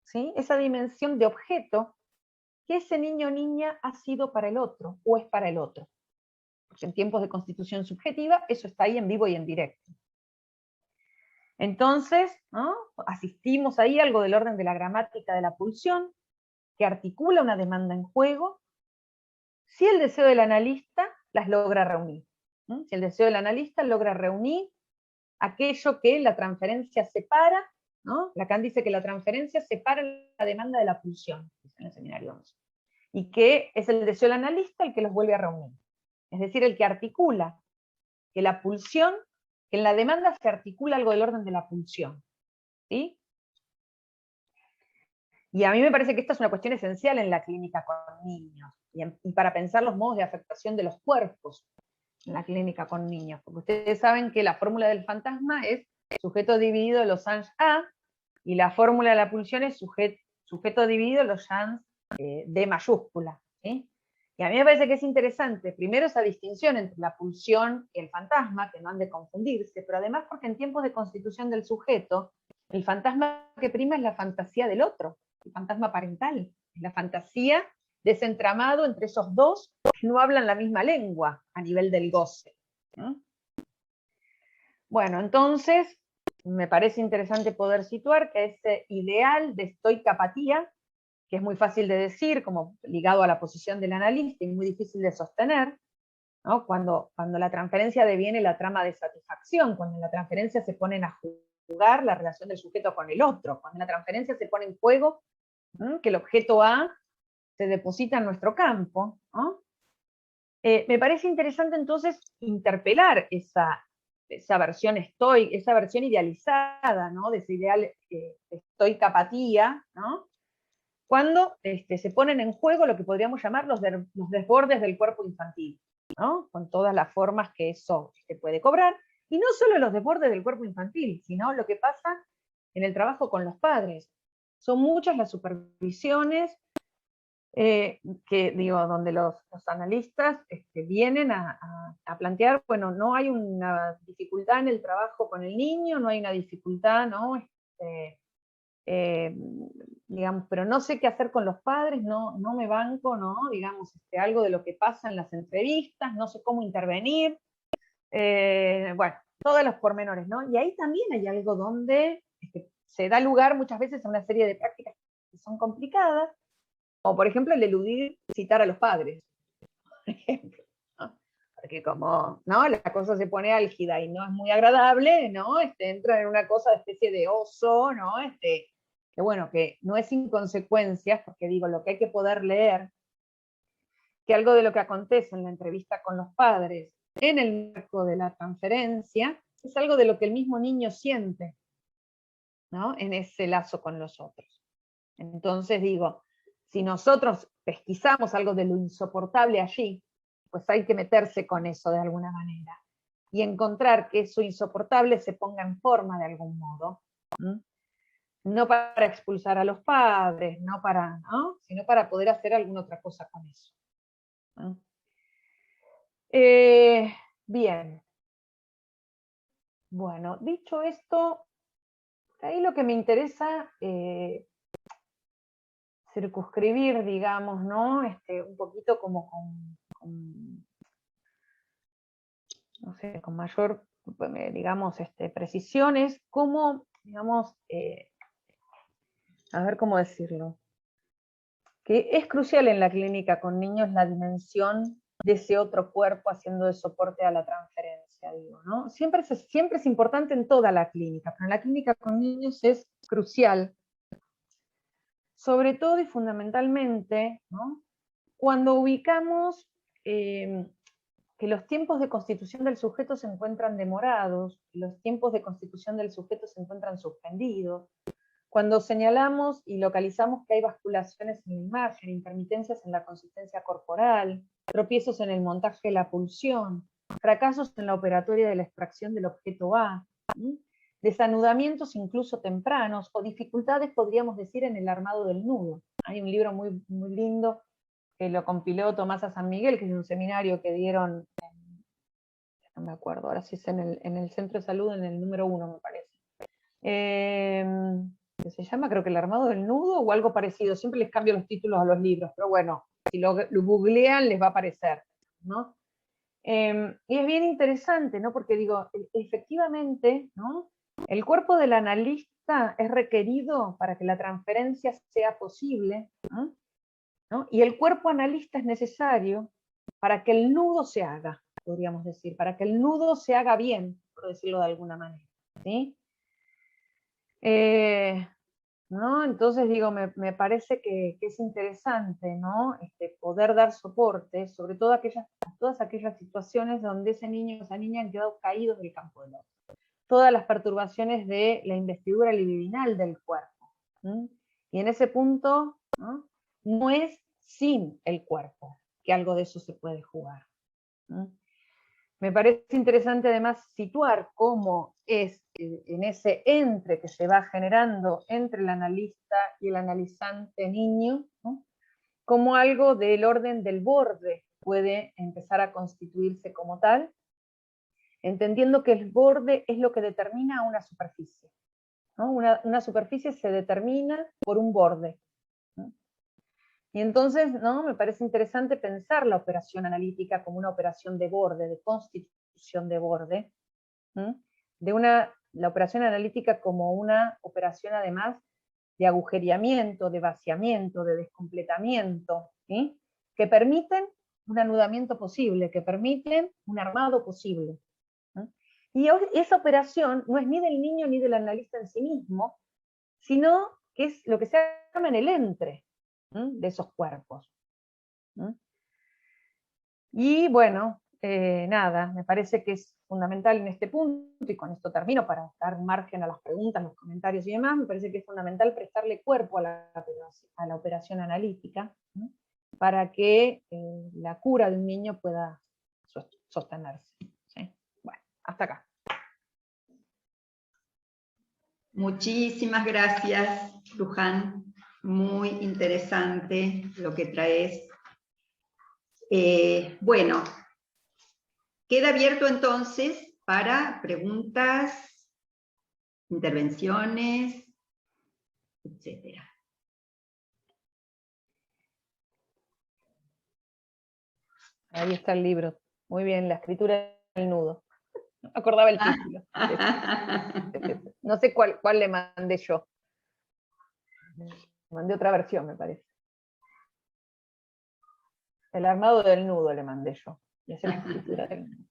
¿sí?, esa dimensión de objeto que ese niño o niña ha sido para el otro o es para el otro. Porque en tiempos de constitución subjetiva eso está ahí en vivo y en directo. Entonces, ¿no?, asistimos ahí a algo del orden de la gramática de la pulsión, que articula una demanda en juego, si el deseo del analista las logra reunir. Si el deseo del analista logra reunir aquello que la transferencia separa, ¿no? Lacan dice que la transferencia separa la demanda de la pulsión, en el seminario 11, y que es el deseo del analista el que los vuelve a reunir. Es decir, el que articula que la pulsión, que en la demanda se articula algo del orden de la pulsión, ¿sí? Y a mí me parece que esta es una cuestión esencial en la clínica con niños, y para pensar los modos de afectación de los cuerpos en la clínica con niños, porque ustedes saben que la fórmula del fantasma es sujeto dividido Losange A, y la fórmula de la pulsión es sujeto dividido Losange D mayúscula, ¿sí? Y a mí me parece que es interesante, primero, esa distinción entre la pulsión y el fantasma, que no han de confundirse, pero además porque en tiempos de constitución del sujeto, el fantasma que prima es la fantasía del otro, el fantasma parental, es la fantasía de ese entramado entre esos dos que no hablan la misma lengua a nivel del goce. Bueno, entonces, me parece interesante poder situar que ese ideal de estoicapatía, que es muy fácil de decir, como ligado a la posición del analista, y muy difícil de sostener, ¿no?, cuando la transferencia deviene la trama de satisfacción, cuando en la transferencia se ponen a jugar la relación del sujeto con el otro, cuando en la transferencia se pone en juego que el objeto A se deposita en nuestro campo, ¿no? Me parece interesante entonces interpelar esa versión estoica, esa versión idealizada, ¿no?, de ese ideal estoicapatía, ¿no?, cuando se ponen en juego lo que podríamos llamar los desbordes del cuerpo infantil, ¿no?, con todas las formas que eso se puede cobrar, y no solo los desbordes del cuerpo infantil, sino lo que pasa en el trabajo con los padres. Son muchas las supervisiones que digo, donde los analistas vienen a plantear, bueno, no hay una dificultad en el trabajo con el niño, no hay una dificultad, ¿no?, digamos, pero no sé qué hacer con los padres, no me banco, ¿no?, digamos, algo de lo que pasa en las entrevistas, no sé cómo intervenir, bueno, todos los pormenores, ¿no? Y ahí también hay algo donde se da lugar muchas veces a una serie de prácticas que son complicadas, o por ejemplo el eludir citar a los padres, por ejemplo, ¿no? Porque como, ¿no?, la cosa se pone álgida y no es muy agradable, ¿no?, entra en una cosa de especie de oso, ¿no?, que bueno, que no es sin consecuencias, porque digo, lo que hay que poder leer, que algo de lo que acontece en la entrevista con los padres en el marco de la transferencia es algo de lo que el mismo niño siente, ¿no?, en ese lazo con los otros. Entonces digo, si nosotros pesquisamos algo de lo insoportable allí, pues hay que meterse con eso de alguna manera y encontrar que eso insoportable se ponga en forma de algún modo, no para expulsar a los padres, ¿no?, sino para poder hacer alguna otra cosa con eso. Bien. Bueno, dicho esto, ahí lo que me interesa circunscribir, digamos, ¿no?, un poquito como no sé, con mayor, digamos, precisión, es cómo, digamos, a ver cómo decirlo. que es crucial en la clínica con niños la dimensión de ese otro cuerpo haciendo de soporte a la transferencia, digo, ¿no? Siempre es importante en toda la clínica, pero en la clínica con niños es crucial, sobre todo y fundamentalmente, ¿no?, cuando ubicamos que los tiempos de constitución del sujeto se encuentran demorados, los tiempos de constitución del sujeto se encuentran suspendidos, cuando señalamos y localizamos que hay basculaciones en la imagen, intermitencias en la consistencia corporal, tropiezos en el montaje de la pulsión, fracasos en la operatoria de la extracción del objeto A, desanudamientos incluso tempranos, o dificultades, podríamos decir, en el armado del nudo. Hay un libro muy, muy lindo que lo compiló Tomás a San Miguel, que es un seminario que dieron, no me acuerdo, ahora sí es en el Centro de Salud, en el número 1, me parece. Que se llama, creo que El armado del nudo, o algo parecido, siempre les cambio los títulos a los libros, pero bueno, si lo googlean les va a aparecer, ¿no? Y es bien interesante, ¿no? Porque digo, efectivamente, ¿no?, el cuerpo del analista es requerido para que la transferencia sea posible, ¿no?, y el cuerpo analista es necesario para que el nudo se haga, podríamos decir, para que el nudo se haga bien, por decirlo de alguna manera, ¿sí? ¿No? Entonces digo, me parece que es interesante, ¿no?, poder dar soporte, sobre todo a todas aquellas situaciones donde ese niño o esa niña han quedado caídos del campo del otro. Todas las perturbaciones de la investidura libidinal del cuerpo. Y en ese punto, no es sin el cuerpo que algo de eso se puede jugar. Me parece interesante además situar cómo es en ese entre que se va generando entre el analista y el analizante niño, ¿no?, cómo algo del orden del borde puede empezar a constituirse como tal, entendiendo que el borde es lo que determina una superficie, ¿no? Una superficie se determina por un borde, ¿no? Y entonces, ¿no?, me parece interesante pensar la operación analítica como una operación de borde, de constitución de borde, la operación analítica como una operación además de agujereamiento, de vaciamiento, de descompletamiento, ¿sí?, que permiten un anudamiento posible, que permiten un armado posible. Y esa operación no es ni del niño ni del analista en sí mismo, sino que es lo que se llama en el entre de esos cuerpos. Y bueno, nada, me parece que es fundamental en este punto, y con esto termino para dar margen a las preguntas, los comentarios y demás, me parece que es fundamental prestarle cuerpo a la operación analítica, ¿no?, para que la cura de un niño pueda sostenerse. ¿Sí? Bueno, hasta acá. Muchísimas gracias, Luján. Muy interesante lo que traes. Bueno, queda abierto entonces para preguntas, intervenciones, etcétera. Ahí está el libro. Muy bien, la escritura del nudo. No me acordaba el título. No sé cuál le mandé yo. Mandé otra versión, me parece. El armado del nudo le mandé yo. Y es la escritura del nudo.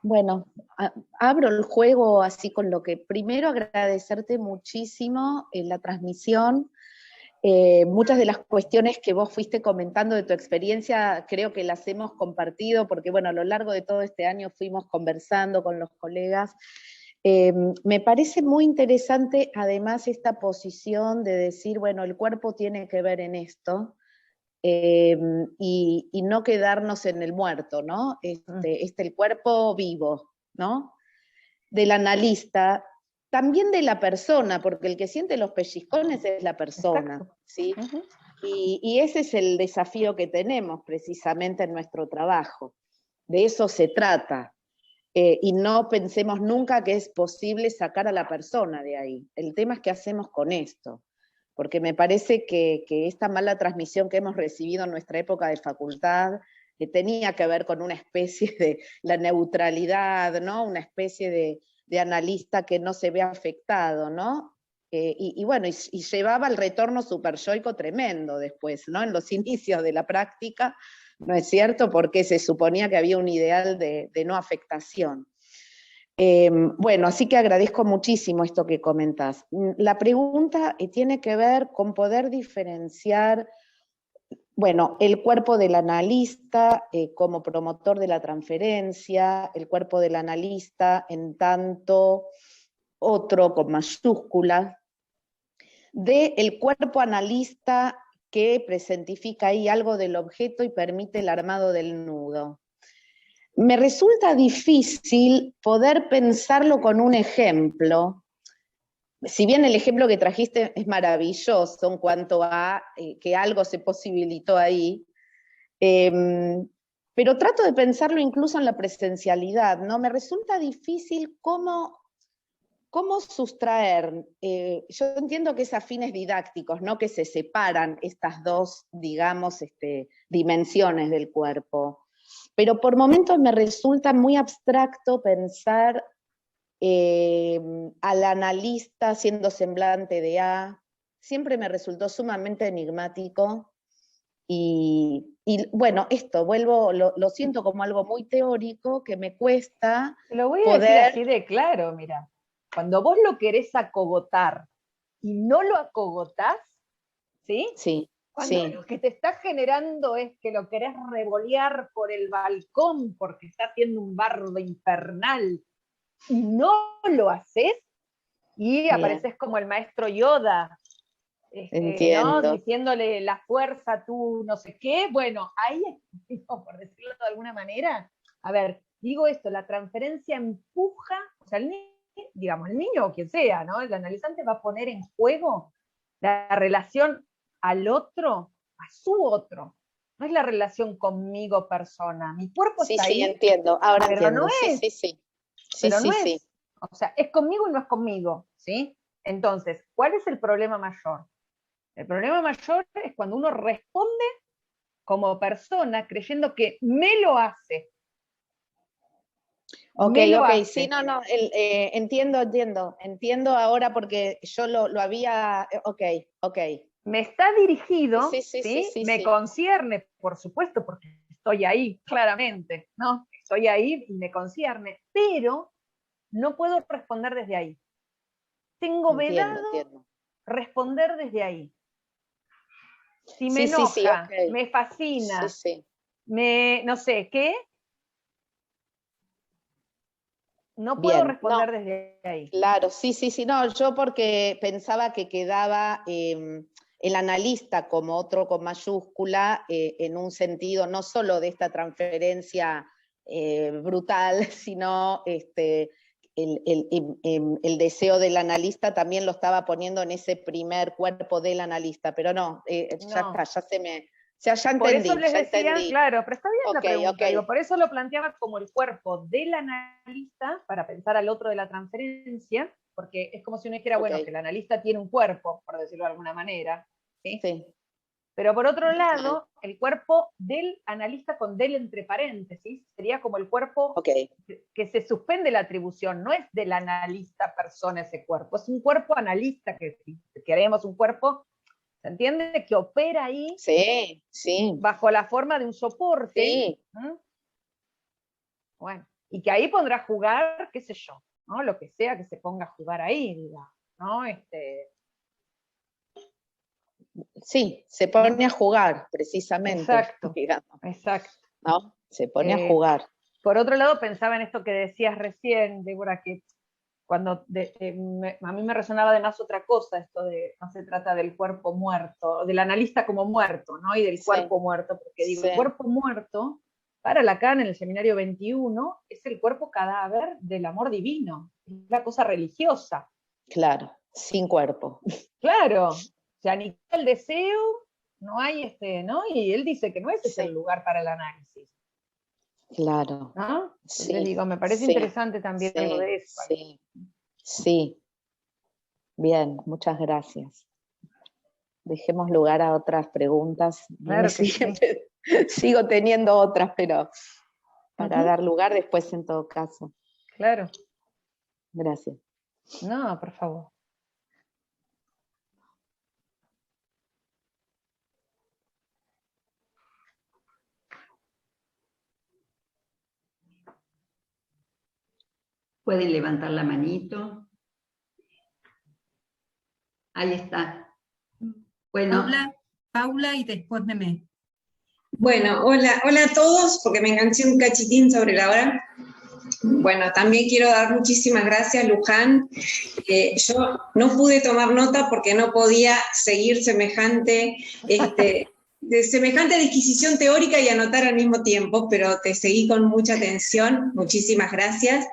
Bueno, abro el juego así con lo que primero agradecerte muchísimo la transmisión. Muchas de las cuestiones que vos fuiste comentando de tu experiencia creo que las hemos compartido porque bueno, a lo largo de todo este año fuimos conversando con los colegas. Me parece muy interesante además esta posición de decir, bueno, el cuerpo tiene que ver en esto. Y no quedarnos en el muerto, ¿no? El cuerpo vivo, ¿no? Del analista, también de la persona, porque el que siente los pellizcones es la persona, exacto, ¿sí? Y ese es el desafío que tenemos precisamente en nuestro trabajo. De eso se trata. Y no pensemos nunca que es posible sacar a la persona de ahí. El tema es qué hacemos con esto. Porque me parece que esta mala transmisión que hemos recibido en nuestra época de facultad que tenía que ver con una especie de la neutralidad, ¿no? Una especie de analista que no se ve afectado, ¿no? Bueno, y llevaba el retorno superyoico tremendo después, ¿no? En los inicios de la práctica, ¿no es cierto? Porque se suponía que había un ideal de no afectación. Bueno, así que agradezco muchísimo esto que comentás. La pregunta tiene que ver con poder diferenciar, bueno, el cuerpo del analista como promotor de la transferencia, el cuerpo del analista en tanto otro con mayúscula, del cuerpo analista que presentifica ahí algo del objeto y permite el armado del nudo. Me resulta difícil poder pensarlo con un ejemplo, si bien el ejemplo que trajiste es maravilloso en cuanto a que algo se posibilitó ahí, pero trato de pensarlo incluso en la presencialidad, ¿no? Me resulta difícil cómo sustraer, yo entiendo que es a fines didácticos, ¿no? Que se separan estas dos, digamos, dimensiones del cuerpo. Pero por momentos me resulta muy abstracto pensar al analista siendo semblante de A, siempre me resultó sumamente enigmático, y bueno, esto, lo siento como algo muy teórico, que me cuesta Te lo voy a decir poder... así de claro, mira, cuando vos lo querés acogotar y no lo acogotás, ¿sí? Sí, Cuando sí. lo que te está generando es que lo querés revolear por el balcón porque está haciendo un bardo infernal y no lo haces, y Bien. apareces como el maestro Yoda, ¿no? Entiendo. Diciéndole la fuerza, tú no sé qué. Bueno, ahí, por decirlo de alguna manera, a ver, digo esto, la transferencia empuja, o sea, digamos, el niño o quien sea, ¿no? El analizante va a poner en juego la relación al otro, a su otro. No es la relación conmigo persona. Mi cuerpo Sí, está sí, ahí, entiendo. Ahora pero entiendo. no Sí, es, sí, sí. Sí, pero no sí, sí. es. O sea, es conmigo y no es conmigo, ¿sí? Entonces, ¿cuál es el problema mayor? El problema mayor es cuando uno responde como persona creyendo que me lo hace. Ok, Me lo ok, hace. sí, no, no, entiendo ahora porque yo lo había, ok. Me está dirigido, Sí, sí, sí, ¿sí? sí, Me sí. concierne, por supuesto, porque estoy ahí, claramente, ¿no? Estoy ahí y me concierne, pero no puedo responder desde ahí. Tengo vedado Entiendo. responder desde ahí. Si me Sí, sí, sí, ok. enoja, me Sí, fascina, sí. no sé qué, no puedo Bien, no, responder desde ahí. claro, sí, sí, sí, no, yo porque pensaba que quedaba el analista como otro con mayúscula en un sentido no solo de esta transferencia brutal, sino el deseo del analista también lo estaba poniendo en ese primer cuerpo del analista, pero no, ya No. está, ya Por eso entendí, les ya decía, entendí. claro, pero está bien la Ok, pregunta, digo, ok, por eso lo planteaba como el cuerpo del analista, para pensar al otro de la transferencia, porque es como si uno dijera, bueno, ok, que el analista tiene un cuerpo, por decirlo de alguna manera, ¿sí? sí, Pero por otro bien, lado, el cuerpo del analista con del entre paréntesis sería como el cuerpo ok. que se suspende la atribución, no es del analista persona ese cuerpo, es un cuerpo analista, que si queremos un cuerpo, ¿se entiende? Que opera ahí Sí, sí, bajo la forma de un soporte, sí. bueno, y que ahí pondrá a jugar, qué sé yo, ¿no? Lo que sea que se ponga a jugar ahí, digamos, ¿no? Sí, se pone a jugar, precisamente, Exacto, digamos, exacto. ¿no? Se pone a jugar. Por otro lado, pensaba en esto que decías recién, Débora, que cuando a mí me resonaba además otra cosa, esto de no se trata del cuerpo muerto, del analista como muerto, ¿no? Y del Sí, cuerpo muerto, porque digo, sí, el cuerpo muerto, para Lacan en el seminario 21, es el cuerpo cadáver del amor divino, es la cosa religiosa. claro, sin cuerpo. Claro, se aniquila el deseo, no hay ¿no? Y él dice que no ese es el Sí, lugar para el análisis, claro, ¿no? Entonces sí, digo, me parece sí, interesante también algo sí, de eso. sí, sí. Bien, muchas gracias. Dejemos lugar a otras preguntas. Me Claro que sí. siguen Sigo teniendo otras, pero para dar lugar después en todo caso. Claro. Gracias. No, por favor. Pueden levantar la manito. Ahí está. Bueno. Paula y después Meme. Bueno, hola a todos, porque me enganché un cachitín sobre la hora. Bueno, también quiero dar muchísimas gracias, Luján. Yo no pude tomar nota porque no podía seguir semejante disquisición teórica y anotar al mismo tiempo, pero te seguí con mucha atención. Muchísimas gracias.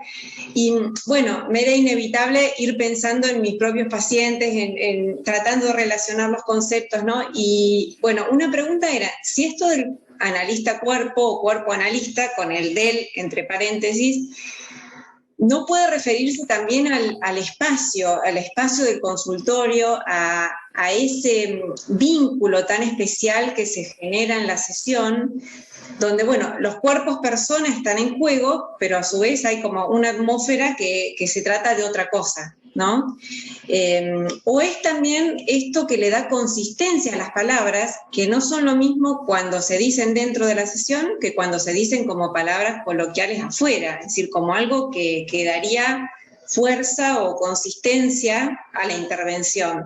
Y bueno, me era inevitable ir pensando en mis propios pacientes, tratando de relacionar los conceptos, ¿no? Y bueno, una pregunta era, si esto del analista cuerpo o cuerpo analista, con el del entre paréntesis, no puede referirse también al espacio del consultorio, a ese vínculo tan especial que se genera en la sesión, donde, bueno, los cuerpos personas están en juego, pero a su vez hay como una atmósfera que se trata de otra cosa, ¿no? O es también esto que le da consistencia a las palabras, que no son lo mismo cuando se dicen dentro de la sesión que cuando se dicen como palabras coloquiales afuera, es decir, como algo que daría fuerza o consistencia a la intervención.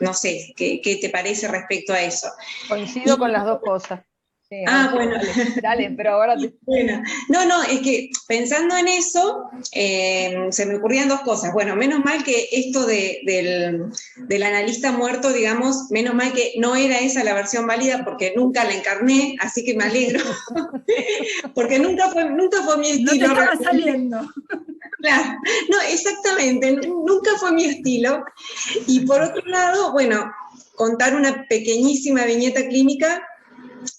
No sé, ¿qué te parece respecto a eso? Coincido con las dos cosas. Sí, bueno. Dale, pero ahora te... Bueno, no, es que pensando en eso, se me ocurrían dos cosas. Bueno, menos mal que esto del analista muerto, digamos, menos mal que no era esa la versión válida porque nunca la encarné, así que me alegro, porque nunca fue mi estilo. No te estaba saliendo. Claro, no, exactamente, nunca fue mi estilo. Y por otro lado, bueno, contar una pequeñísima viñeta clínica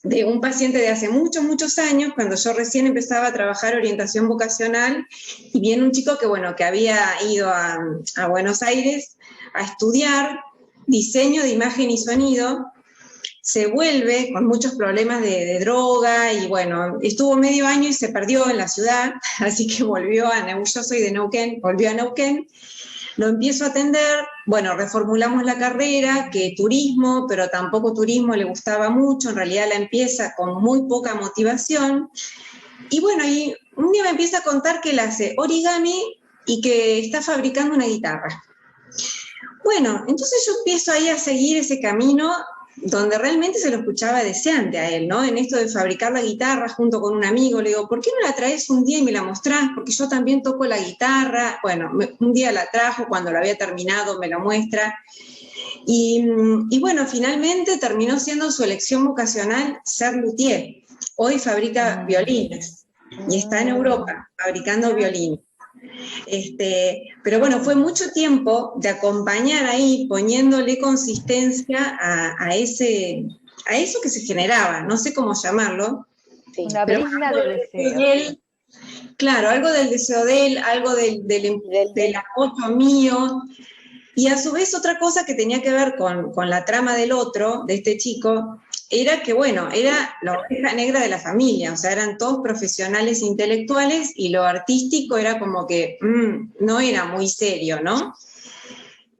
de un paciente de hace muchos años, cuando yo recién empezaba a trabajar orientación vocacional, y viene un chico que había ido a Buenos Aires a estudiar diseño de imagen y sonido, se vuelve con muchos problemas de droga, y bueno, estuvo medio año y se perdió en la ciudad, así que volvió yo soy de Neuquén, volvió a Neuquén. Lo empiezo a atender, bueno, reformulamos la carrera, que turismo, pero tampoco turismo le gustaba mucho, en realidad la empieza con muy poca motivación, y bueno, y un día me empieza a contar que él hace origami y que está fabricando una guitarra. Bueno, entonces yo empiezo ahí a seguir ese camino donde realmente se lo escuchaba deseante a él, ¿no? En esto de fabricar la guitarra junto con un amigo, le digo, ¿por qué no la traes un día y me la mostrás? Porque yo también toco la guitarra. Bueno, un día la trajo, cuando la había terminado me la muestra. Y bueno, finalmente terminó siendo su elección vocacional ser luthier. Hoy fabrica violines y está en Europa fabricando violines. Pero bueno, fue mucho tiempo de acompañar ahí, poniéndole consistencia a eso que se generaba, no sé cómo llamarlo. Sí. Una brisna de deseo. Claro, algo del deseo de él, algo del apoyo mío, y a su vez otra cosa que tenía que ver con la trama del otro, de este chico, era que, bueno, era la oveja negra de la familia, o sea, eran todos profesionales intelectuales y lo artístico era como que no era muy serio, ¿no?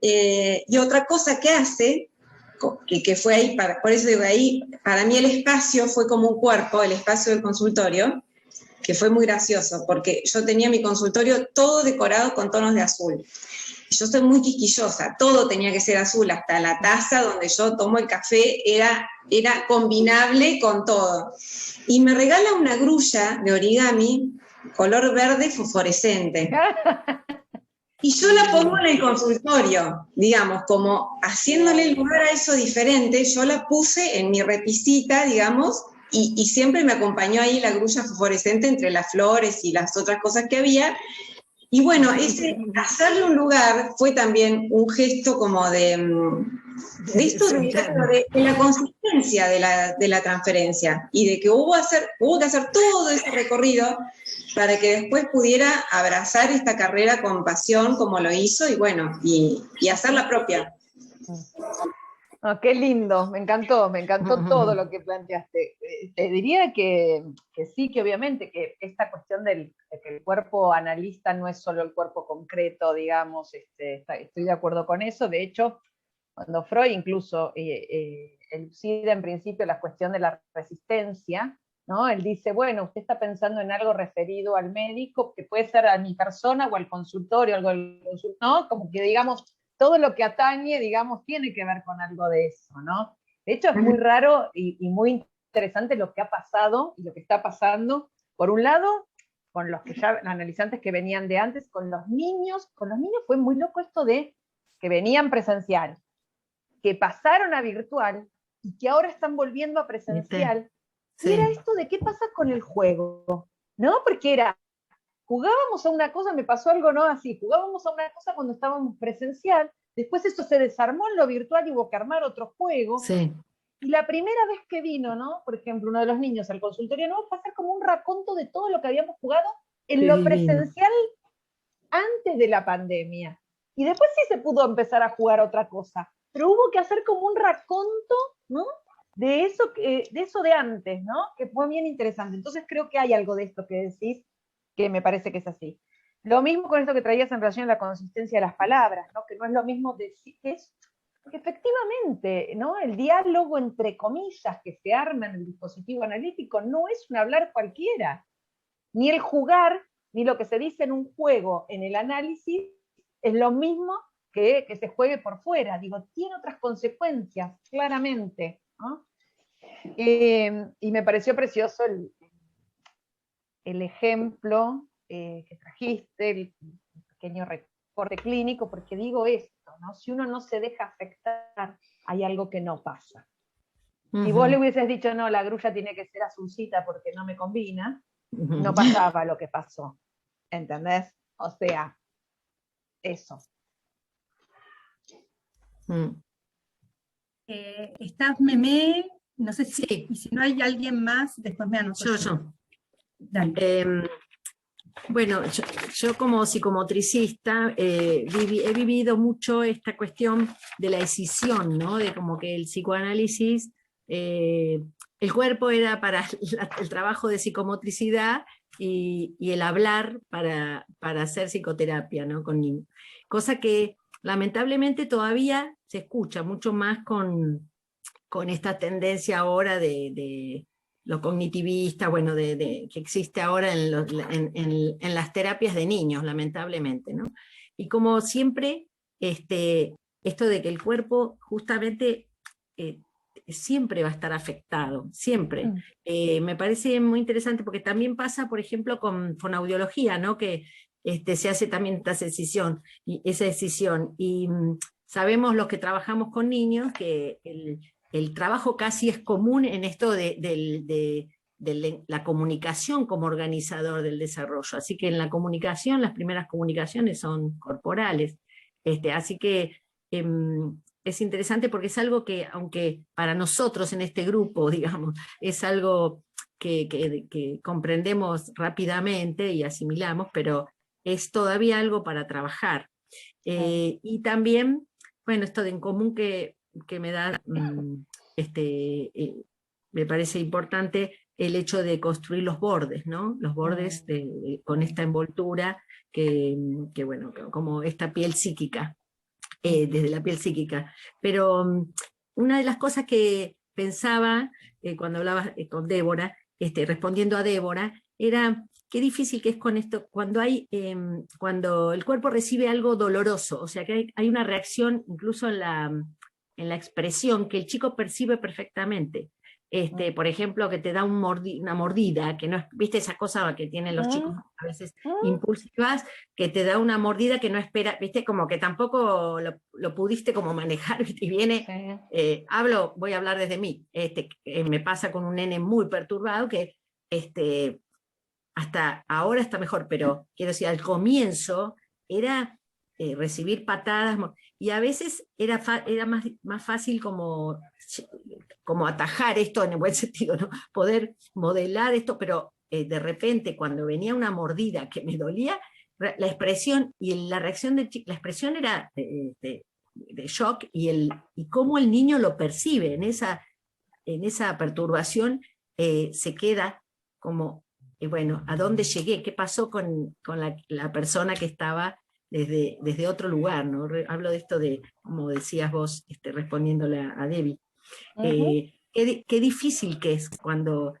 Y otra cosa que hace, que fue ahí, por eso digo, ahí, para mí el espacio fue como un cuerpo, el espacio del consultorio, que fue muy gracioso, porque yo tenía mi consultorio todo decorado con tonos de azul. Yo soy muy quisquillosa, todo tenía que ser azul, hasta la taza donde yo tomo el café era combinable con todo. Y me regala una grulla de origami, color verde fosforescente. Y yo la pongo en el consultorio, digamos, como haciéndole lugar a eso diferente, yo la puse en mi repisita, digamos, y siempre me acompañó ahí la grulla fosforescente entre las flores y las otras cosas que había. Y bueno, hacerle un lugar fue también un gesto como de la consistencia de la transferencia, y de que hubo que hacer todo ese recorrido para que después pudiera abrazar esta carrera con pasión como lo hizo, y bueno, y hacer la propia. Ah, qué lindo, me encantó todo lo que planteaste. Te diría que sí, que obviamente que esta cuestión de que el cuerpo analista no es solo el cuerpo concreto, digamos, estoy de acuerdo con eso. De hecho, cuando Freud incluso elucida en principio la cuestión de la resistencia, ¿no? Él dice, bueno, usted está pensando en algo referido al médico, que puede ser a mi persona o al consultorio, algo del ¿no? Como que digamos, todo lo que atañe, digamos, tiene que ver con algo de eso, ¿no? De hecho, es muy raro y muy interesante lo que ha pasado y lo que está pasando. Por un lado, con los analizantes que venían de antes, con los niños fue muy loco esto de que venían presencial, que pasaron a virtual y que ahora están volviendo a presencial. Sí. Y era esto de qué pasa con el juego, ¿no? Porque era, jugábamos a una cosa, me pasó algo, ¿no? Así, jugábamos a una cosa cuando estábamos presencial, después eso se desarmó en lo virtual y hubo que armar otro juego. Sí. Y la primera vez que vino, ¿no? Por ejemplo, uno de los niños al consultorio nuevo fue a hacer como un raconto de todo lo que habíamos jugado en lo presencial antes de la pandemia. Y después sí se pudo empezar a jugar otra cosa, pero hubo que hacer como un raconto, ¿no? De eso de antes, ¿no? Que fue bien interesante. Entonces creo que hay algo de esto que decís que me parece que es así. Lo mismo con esto que traías en relación a la consistencia de las palabras, ¿no? Que no es lo mismo decir, que efectivamente, ¿no? El diálogo entre comillas que se arma en el dispositivo analítico no es un hablar cualquiera, ni el jugar, ni lo que se dice en un juego en el análisis es lo mismo que se juegue por fuera. Digo, tiene otras consecuencias, claramente, ¿no? Y me pareció precioso el ejemplo que trajiste, el pequeño reporte clínico, porque digo esto, ¿no? Si uno no se deja afectar, hay algo que no pasa. Si vos le hubieses dicho, no, la grulla tiene que ser azulcita porque no me combina, no pasaba lo que pasó. ¿Entendés? O sea, eso. Estás Memé, no sé si, sí. Y si no hay alguien más, después me anoto. Yo. Dale. Bueno, yo como psicomotricista he vivido mucho esta cuestión de la escisión, ¿no? De como que el psicoanálisis, el cuerpo era para el trabajo de psicomotricidad y el hablar para hacer psicoterapia, ¿no? Con niños. Cosa que lamentablemente todavía se escucha mucho más con esta tendencia ahora de lo cognitivista, bueno, que existe ahora en las terapias de niños, lamentablemente, ¿no? Y como siempre, esto de que el cuerpo justamente siempre va a estar afectado, siempre. Me parece muy interesante porque también pasa, por ejemplo, con fonoaudiología, ¿no? Que se hace también esa decisión. Y sabemos los que trabajamos con niños que el trabajo casi es común en esto de la comunicación como organizador del desarrollo. Así que en la comunicación, las primeras comunicaciones son corporales. Así que es interesante porque es algo que, aunque para nosotros en este grupo, digamos, es algo que comprendemos rápidamente y asimilamos, pero es todavía algo para trabajar. Y también, bueno, esto de en común que me da, me parece importante el hecho de construir los bordes, ¿no? Los bordes con esta envoltura que bueno, como esta piel psíquica, desde la piel psíquica. Pero una de las cosas que pensaba cuando hablaba con Débora, respondiendo a Débora, era qué difícil que es con esto, cuando el cuerpo recibe algo doloroso, o sea que hay una reacción incluso en la expresión que el chico percibe perfectamente. Por ejemplo, que te da una mordida, que no es, viste esa cosa que tienen los chicos a veces impulsivas, que te da una mordida que no espera, viste, como que tampoco lo pudiste como manejar, ¿viste? Y viene, voy a hablar desde mí, me pasa con un nene muy perturbado que hasta ahora está mejor, pero quiero decir, al comienzo era recibir patadas, y a veces era más fácil como atajar esto en el buen sentido, ¿no? Poder modelar esto, pero de repente cuando venía una mordida que me dolía, la expresión y la reacción del chico, la expresión era shock y cómo el niño lo percibe en esa perturbación, se queda como, bueno, ¿a dónde llegué? ¿Qué pasó con la persona que estaba desde otro lugar? ¿No? Hablo de esto de, como decías vos, respondiéndole a Debbie. Qué difícil que es cuando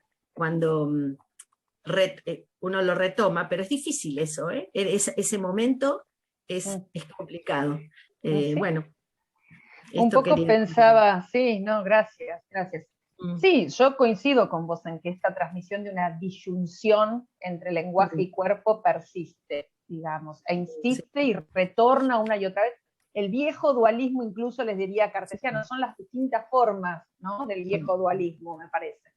uno lo retoma, pero es difícil eso, ¿eh? Ese momento es complicado. ¿Sí? Bueno. Un poco pensaba, sí, no, gracias. Mm. Sí, yo coincido con vos en que esta transmisión de una disyunción entre lenguaje y cuerpo persiste, digamos, e insiste y retorna una y otra vez. El viejo dualismo, incluso les diría cartesiano, son las distintas formas, ¿no?, del viejo dualismo, me parece.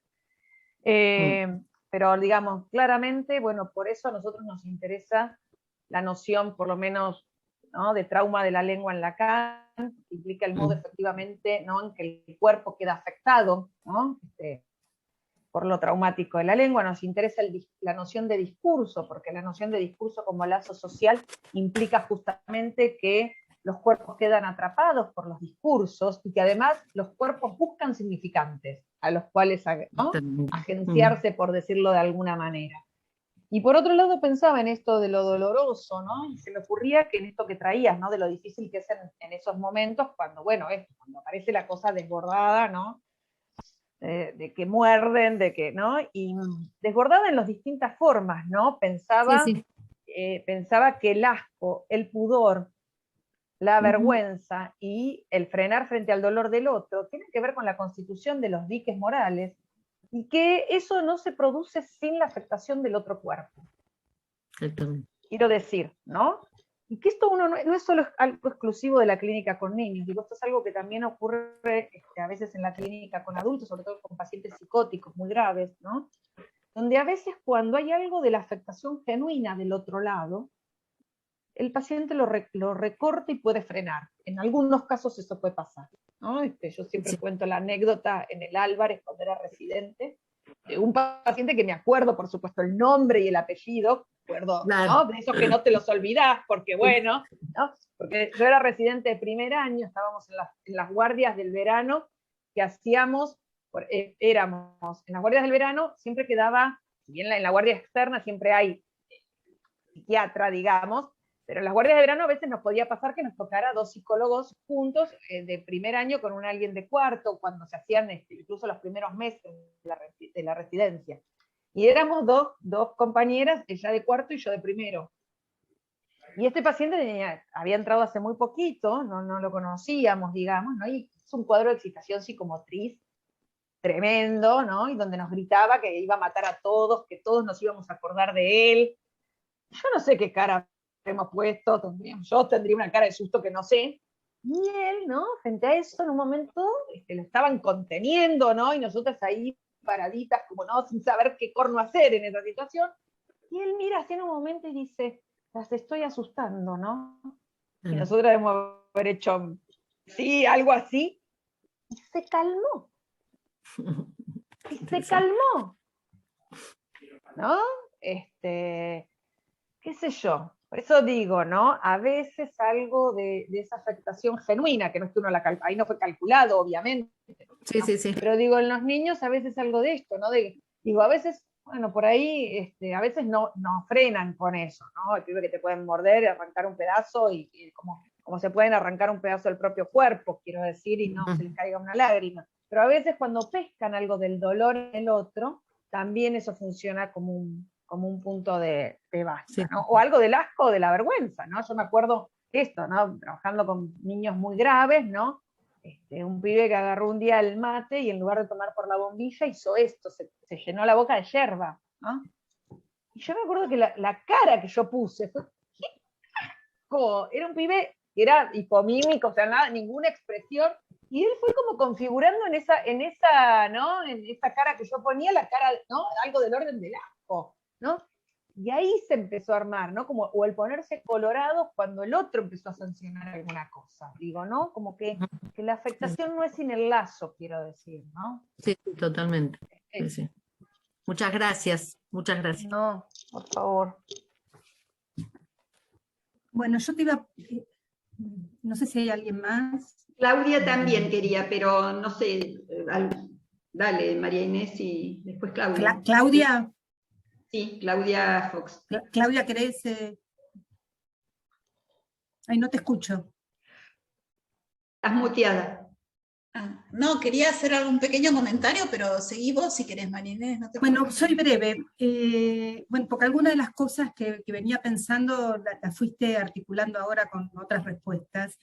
Pero digamos, claramente, bueno, por eso a nosotros nos interesa la noción, por lo menos, ¿no?, de trauma de la lengua en Lacan, que implica el modo efectivamente, ¿no?, en que el cuerpo queda afectado, ¿no?, por lo traumático de la lengua. Nos interesa la noción de discurso, porque la noción de discurso como lazo social implica justamente que los cuerpos quedan atrapados por los discursos y que además los cuerpos buscan significantes a los cuales, ¿no?, agenciarse, por decirlo de alguna manera. Y por otro lado pensaba en esto de lo doloroso, ¿no? Y se me ocurría que en esto que traías, ¿no?, de lo difícil que es en esos momentos, cuando, bueno, cuando aparece la cosa desbordada, ¿no?, de que muerden, de que, ¿no?, y desbordada en las distintas formas, ¿no? Pensaba que el asco, el pudor, la vergüenza y el frenar frente al dolor del otro tienen que ver con la constitución de los diques morales, y que eso no se produce sin la afectación del otro cuerpo. Quiero decir, ¿no? Y que esto no es solo algo exclusivo de la clínica con niños, digo, esto es algo que también ocurre a veces en la clínica con adultos, sobre todo con pacientes psicóticos muy graves, ¿no? Donde a veces cuando hay algo de la afectación genuina del otro lado, el paciente lo recorta y puede frenar. En algunos casos eso puede pasar, ¿no? Yo siempre cuento la anécdota en el Álvarez, cuando era residente, de un paciente que me acuerdo, por supuesto, el nombre y el apellido, ¿no?, de esos que no te los olvidás, porque bueno, ¿no?, porque yo era residente de primer año, estábamos en las guardias del verano que hacíamos, éramos en las guardias del verano, siempre quedaba, si bien en la guardia externa siempre hay psiquiatra, digamos, pero en las guardias de verano a veces nos podía pasar que nos tocara 2 psicólogos juntos de primer año con alguien de cuarto, cuando se hacían incluso los primeros meses de la residencia. Y éramos dos compañeras, ella de cuarto y yo de primero. Y este paciente había entrado hace muy poquito, no lo conocíamos, digamos, ¿no? Y es un cuadro de excitación psicomotriz tremendo, ¿no? Y donde nos gritaba que iba a matar a todos, que todos nos íbamos a acordar de él. Yo no sé qué cara hemos puesto, yo tendría una cara de susto que no sé, y él, ¿no?, frente a eso, en un momento lo estaban conteniendo, ¿no?, y nosotras ahí paraditas, como no, sin saber qué corno hacer en esa situación, y él mira así en un momento y dice, las estoy asustando, ¿no? Y nosotras debemos haber hecho, sí, algo así, y se calmó, ¿no? Qué sé yo, por eso digo, ¿no? A veces algo de esa afectación genuina, que no es que uno ahí no fue calculado, obviamente. Sí, ¿no? sí. Pero digo, en los niños a veces algo de esto, ¿no? Digo, a veces, bueno, por ahí, a veces no frenan con eso, ¿no? El pibe que te pueden morder y arrancar un pedazo, y como se pueden arrancar un pedazo del propio cuerpo, quiero decir, y no se les caiga una lágrima. Pero a veces cuando pescan algo del dolor en el otro, también eso funciona como un punto de basta, ¿no? O algo del asco o de la vergüenza, ¿no? Yo me acuerdo esto, ¿no?, trabajando con niños muy graves, ¿no? Un pibe que agarró un día el mate y en lugar de tomar por la bombilla hizo esto, se llenó la boca de yerba, ¿no? Y yo me acuerdo que la cara que yo puse fue, ¿qué asco? Era un pibe que era hipomímico, o sea, nada, ninguna expresión, y él fue como configurando en esa, ¿no?, en esa cara que yo ponía, la cara, ¿no?, algo del orden del asco, ¿no? Y ahí se empezó a armar, ¿no? O el ponerse colorado cuando el otro empezó a sancionar alguna cosa, digo, ¿no? Como que la afectación no es sin el lazo, quiero decir, ¿no? Sí, totalmente. Sí. Muchas gracias. No, por favor. Bueno, yo te iba No sé si hay alguien más. Claudia también quería, pero no sé, dale, María Inés y después Claudia. Claudia, Sí, Claudia Fox. Claudia, ¿querés? Ay, no te escucho. Estás muteada. No, quería hacer algún pequeño comentario, pero seguí vos si querés, María Inés, no te Bueno, preocupes. soy breve. Bueno, porque algunas de las cosas que venía pensando las fuiste articulando ahora con otras respuestas.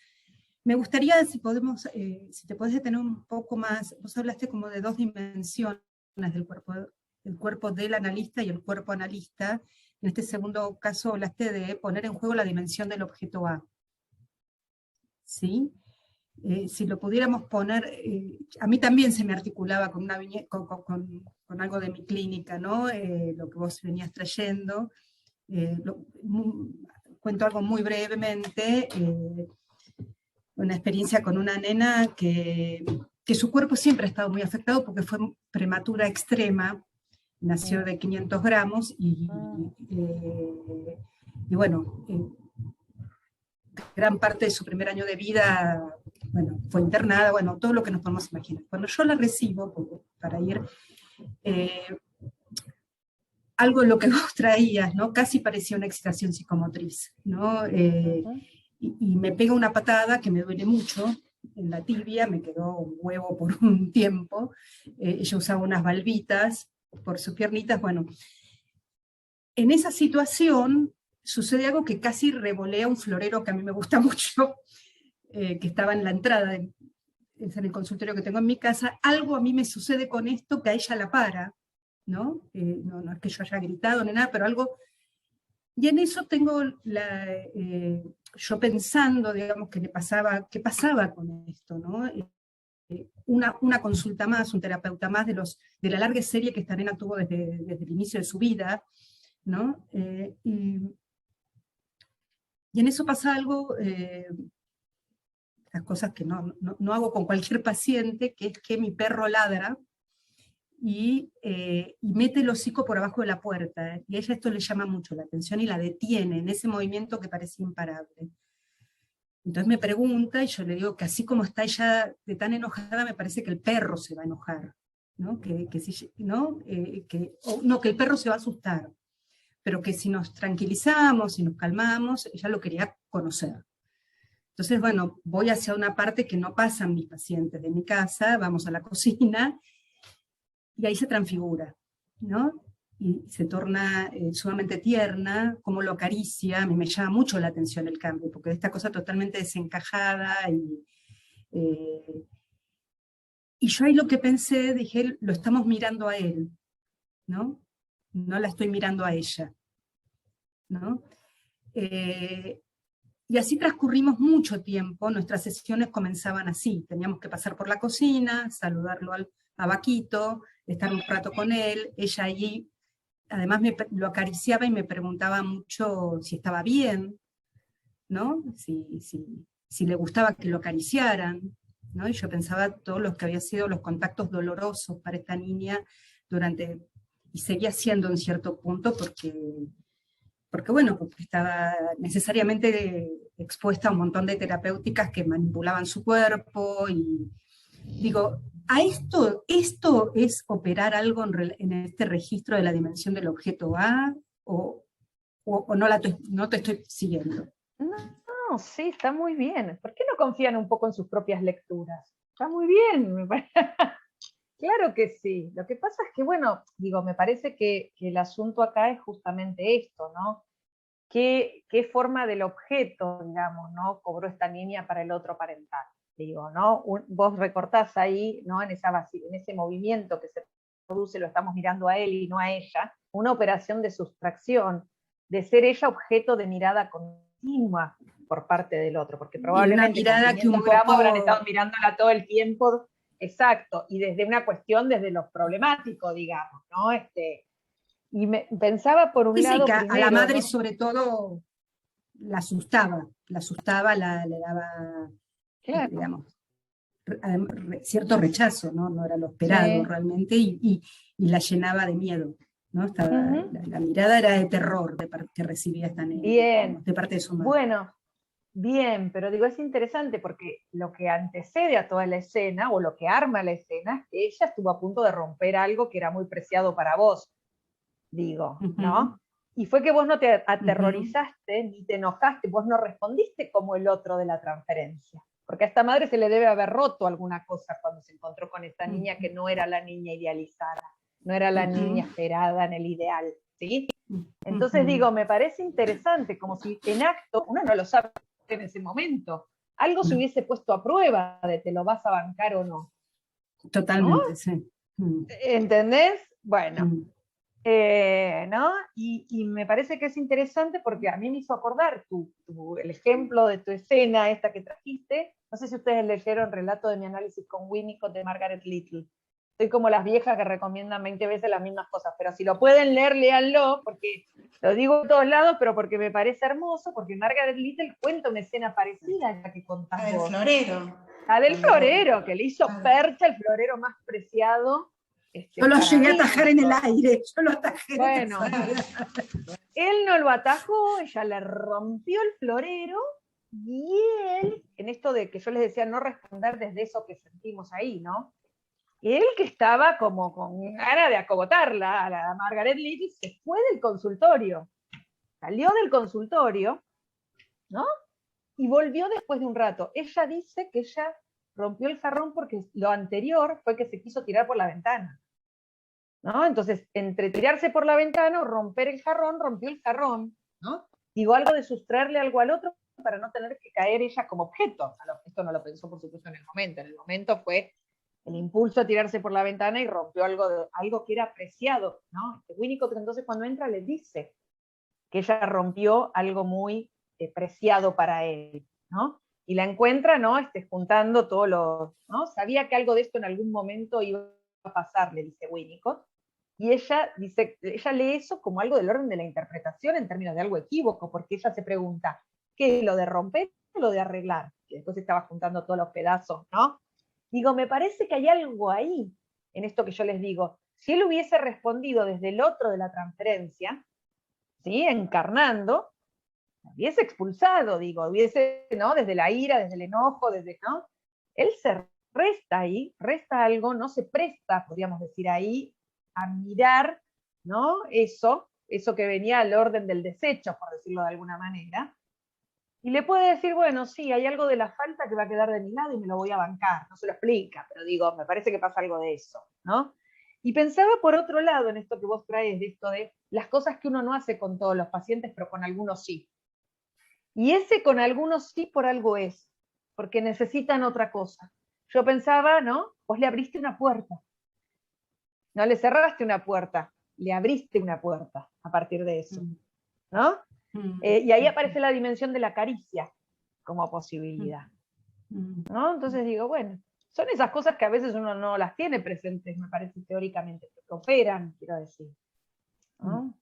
Me gustaría, si podemos, si te podés detener un poco más, vos hablaste como de dos dimensiones del cuerpo, el cuerpo del analista y el cuerpo analista. En este segundo caso hablaste de poner en juego la dimensión del objeto A. ¿Sí? Si lo pudiéramos poner, a mí también se me articulaba con, con algo de mi clínica, ¿no? Lo que vos venías trayendo. Cuento algo muy brevemente, una experiencia con una nena que su cuerpo siempre ha estado muy afectado porque fue prematura extrema, nació de 500 gramos y bueno, gran parte de su primer año de vida, bueno, fue internada, bueno, todo lo que nos podemos imaginar. Cuando yo la recibo, para ir, algo de lo que vos traías, ¿no? Casi parecía una excitación psicomotriz, ¿no? Y me pega una patada que me duele mucho en la tibia, me quedó un huevo por un tiempo, ella usaba unas valvitas por sus piernitas, bueno. En esa situación sucede algo que casi revolea un florero que a mí me gusta mucho, que estaba en la entrada, es en el consultorio que tengo en mi casa. Algo a mí me sucede con esto que a ella la para, ¿no? No es que yo haya gritado ni nada, pero algo. Y en eso tengo yo pensando, digamos, qué pasaba con esto, ¿no? Una consulta más, un terapeuta más de la larga serie que esta nena tuvo desde el inicio de su vida, ¿no? Y en eso pasa algo, las cosas que no hago con cualquier paciente, que es que mi perro ladra y mete el hocico por abajo de la puerta, y a ella esto le llama mucho la atención y la detiene en ese movimiento que parecía imparable. Entonces me pregunta, y yo le digo que así como está ella de tan enojada, me parece que el perro se va a enojar, ¿no? Que el perro se va a asustar, pero que si nos tranquilizamos y nos calmamos, ella lo quería conocer. Entonces, bueno, voy hacia una parte que no pasan mis pacientes de mi casa, vamos a la cocina, y ahí se transfigura, ¿no? Y se torna sumamente tierna, como lo acaricia. A mí me llama mucho la atención el cambio, porque de esta cosa totalmente desencajada, y yo ahí lo que pensé, dije, lo estamos mirando a él, ¿no? No la estoy mirando a ella, ¿no? Y así transcurrimos mucho tiempo, nuestras sesiones comenzaban así, teníamos que pasar por la cocina, saludarlo a Vaquito, estar un rato con él, ella allí, además lo acariciaba y me preguntaba mucho si estaba bien, ¿no? Si le gustaba que lo acariciaran, ¿no? Y yo pensaba todos los que habían sido los contactos dolorosos para esta niña y seguía siendo en cierto punto porque estaba necesariamente expuesta a un montón de terapéuticas que manipulaban su cuerpo, y digo, esto es operar algo en este registro de la dimensión del objeto A, o no te estoy siguiendo. No, sí, está muy bien. ¿Por qué no confían un poco en sus propias lecturas? Está muy bien, me parece. Claro que sí. Lo que pasa es que, bueno, digo, me parece que el asunto acá es justamente esto, ¿no? ¿Qué forma del objeto, digamos, ¿no? cobró esta niña para el otro parental? Digo, ¿no? Vos recortás ahí, ¿no? En ese movimiento que se produce, lo estamos mirando a él y no a ella, una operación de sustracción, de ser ella objeto de mirada continua por parte del otro, porque probablemente y una mirada que un poco habrán estado mirándola todo el tiempo, exacto, y desde una cuestión, desde lo problemático, digamos, ¿no? Y pensaba por un lado. Que primero, a la madre, ¿no? sobre todo, la asustaba, le daba, claro, digamos, cierto rechazo, ¿no? No era lo esperado realmente, y la llenaba de miedo, ¿no? La mirada era de terror que recibía esta nena, bien, de parte de su madre. Bueno, Bien, pero digo, es interesante porque lo que antecede a toda la escena, o lo que arma la escena, es que ella estuvo a punto de romper algo que era muy preciado para vos, digo, ¿no? Y fue que vos no te aterrorizaste, ni te enojaste, vos no respondiste como el otro de la transferencia. Porque a esta madre se le debe haber roto alguna cosa cuando se encontró con esta niña que no era la niña idealizada, no era la niña esperada en el ideal, ¿sí? Entonces digo, me parece interesante, como si en acto, uno no lo sabe en ese momento, algo se hubiese puesto a prueba de te lo vas a bancar o no. Totalmente, ¿no? sí. ¿Entendés? Bueno, ¿no? Y me parece que es interesante porque a mí me hizo acordar el ejemplo de tu escena, esta que trajiste. No sé si ustedes leyeron Relato de mi análisis con Winnicott de Margaret Little. Soy como las viejas que recomiendan 20 veces las mismas cosas, pero si lo pueden leer, léanlo, porque lo digo en todos lados, pero porque me parece hermoso, porque Margaret Little cuenta una escena parecida a la que contás La del vos. florero. La del florero, que le hizo percha el florero más preciado. Yo lo llegué a atajar en el aire, yo lo atajé. Bueno, él no lo atajó, ella le rompió el florero, y él, en esto de que yo les decía no responder desde eso que sentimos ahí, ¿no? Él, que estaba como con ganas de acogotarla a la Margaret Little, se fue del consultorio, salió del consultorio, ¿no? Y volvió después de un rato. Ella dice que ella rompió el jarrón porque lo anterior fue que se quiso tirar por la ventana, ¿no? Entonces, entre tirarse por la ventana o romper el jarrón, rompió el jarrón, ¿no? Digo, algo de sustraerle algo al otro para no tener que caer ella como objeto. Esto no lo pensó, por supuesto, en el momento fue el impulso a tirarse por la ventana y rompió algo que era preciado, ¿no? Winnicott, entonces, cuando entra, le dice que ella rompió algo muy preciado para él, ¿no? Y la encuentra, ¿no? Juntando todos los, ¿no? Sabía que algo de esto en algún momento iba a pasar, le dice Winnicott, y ella lee eso como algo del orden de la interpretación en términos de algo equívoco, porque ella se pregunta, ¿qué es lo de romper o lo de arreglar? Que después estaba juntando todos los pedazos, ¿no? Digo, me parece que hay algo ahí, en esto que yo les digo. Si él hubiese respondido desde el otro de la transferencia, ¿sí? Encarnando, hubiese expulsado, digo, hubiese, ¿no? Desde la ira, desde el enojo, ¿no? Él se resta ahí, resta algo, no se presta, podríamos decir ahí, a mirar, ¿no? Eso que venía al orden del desecho, por decirlo de alguna manera, y le puede decir, bueno, sí, hay algo de la falta que va a quedar de mi lado y me lo voy a bancar. No se lo explica, pero digo, me parece que pasa algo de eso, ¿no? Y pensaba por otro lado en esto que vos traes, de esto de las cosas que uno no hace con todos los pacientes, pero con algunos sí. Y ese con algunos sí por algo es, porque necesitan otra cosa. Yo pensaba, ¿no? Vos le abriste una puerta. No le cerraste una puerta, le abriste una puerta a partir de eso, ¿no? Y ahí aparece la dimensión de la caricia como posibilidad, ¿no? Entonces digo, bueno, son esas cosas que a veces uno no las tiene presentes, me parece, teóricamente, que operan, quiero decir, ¿no?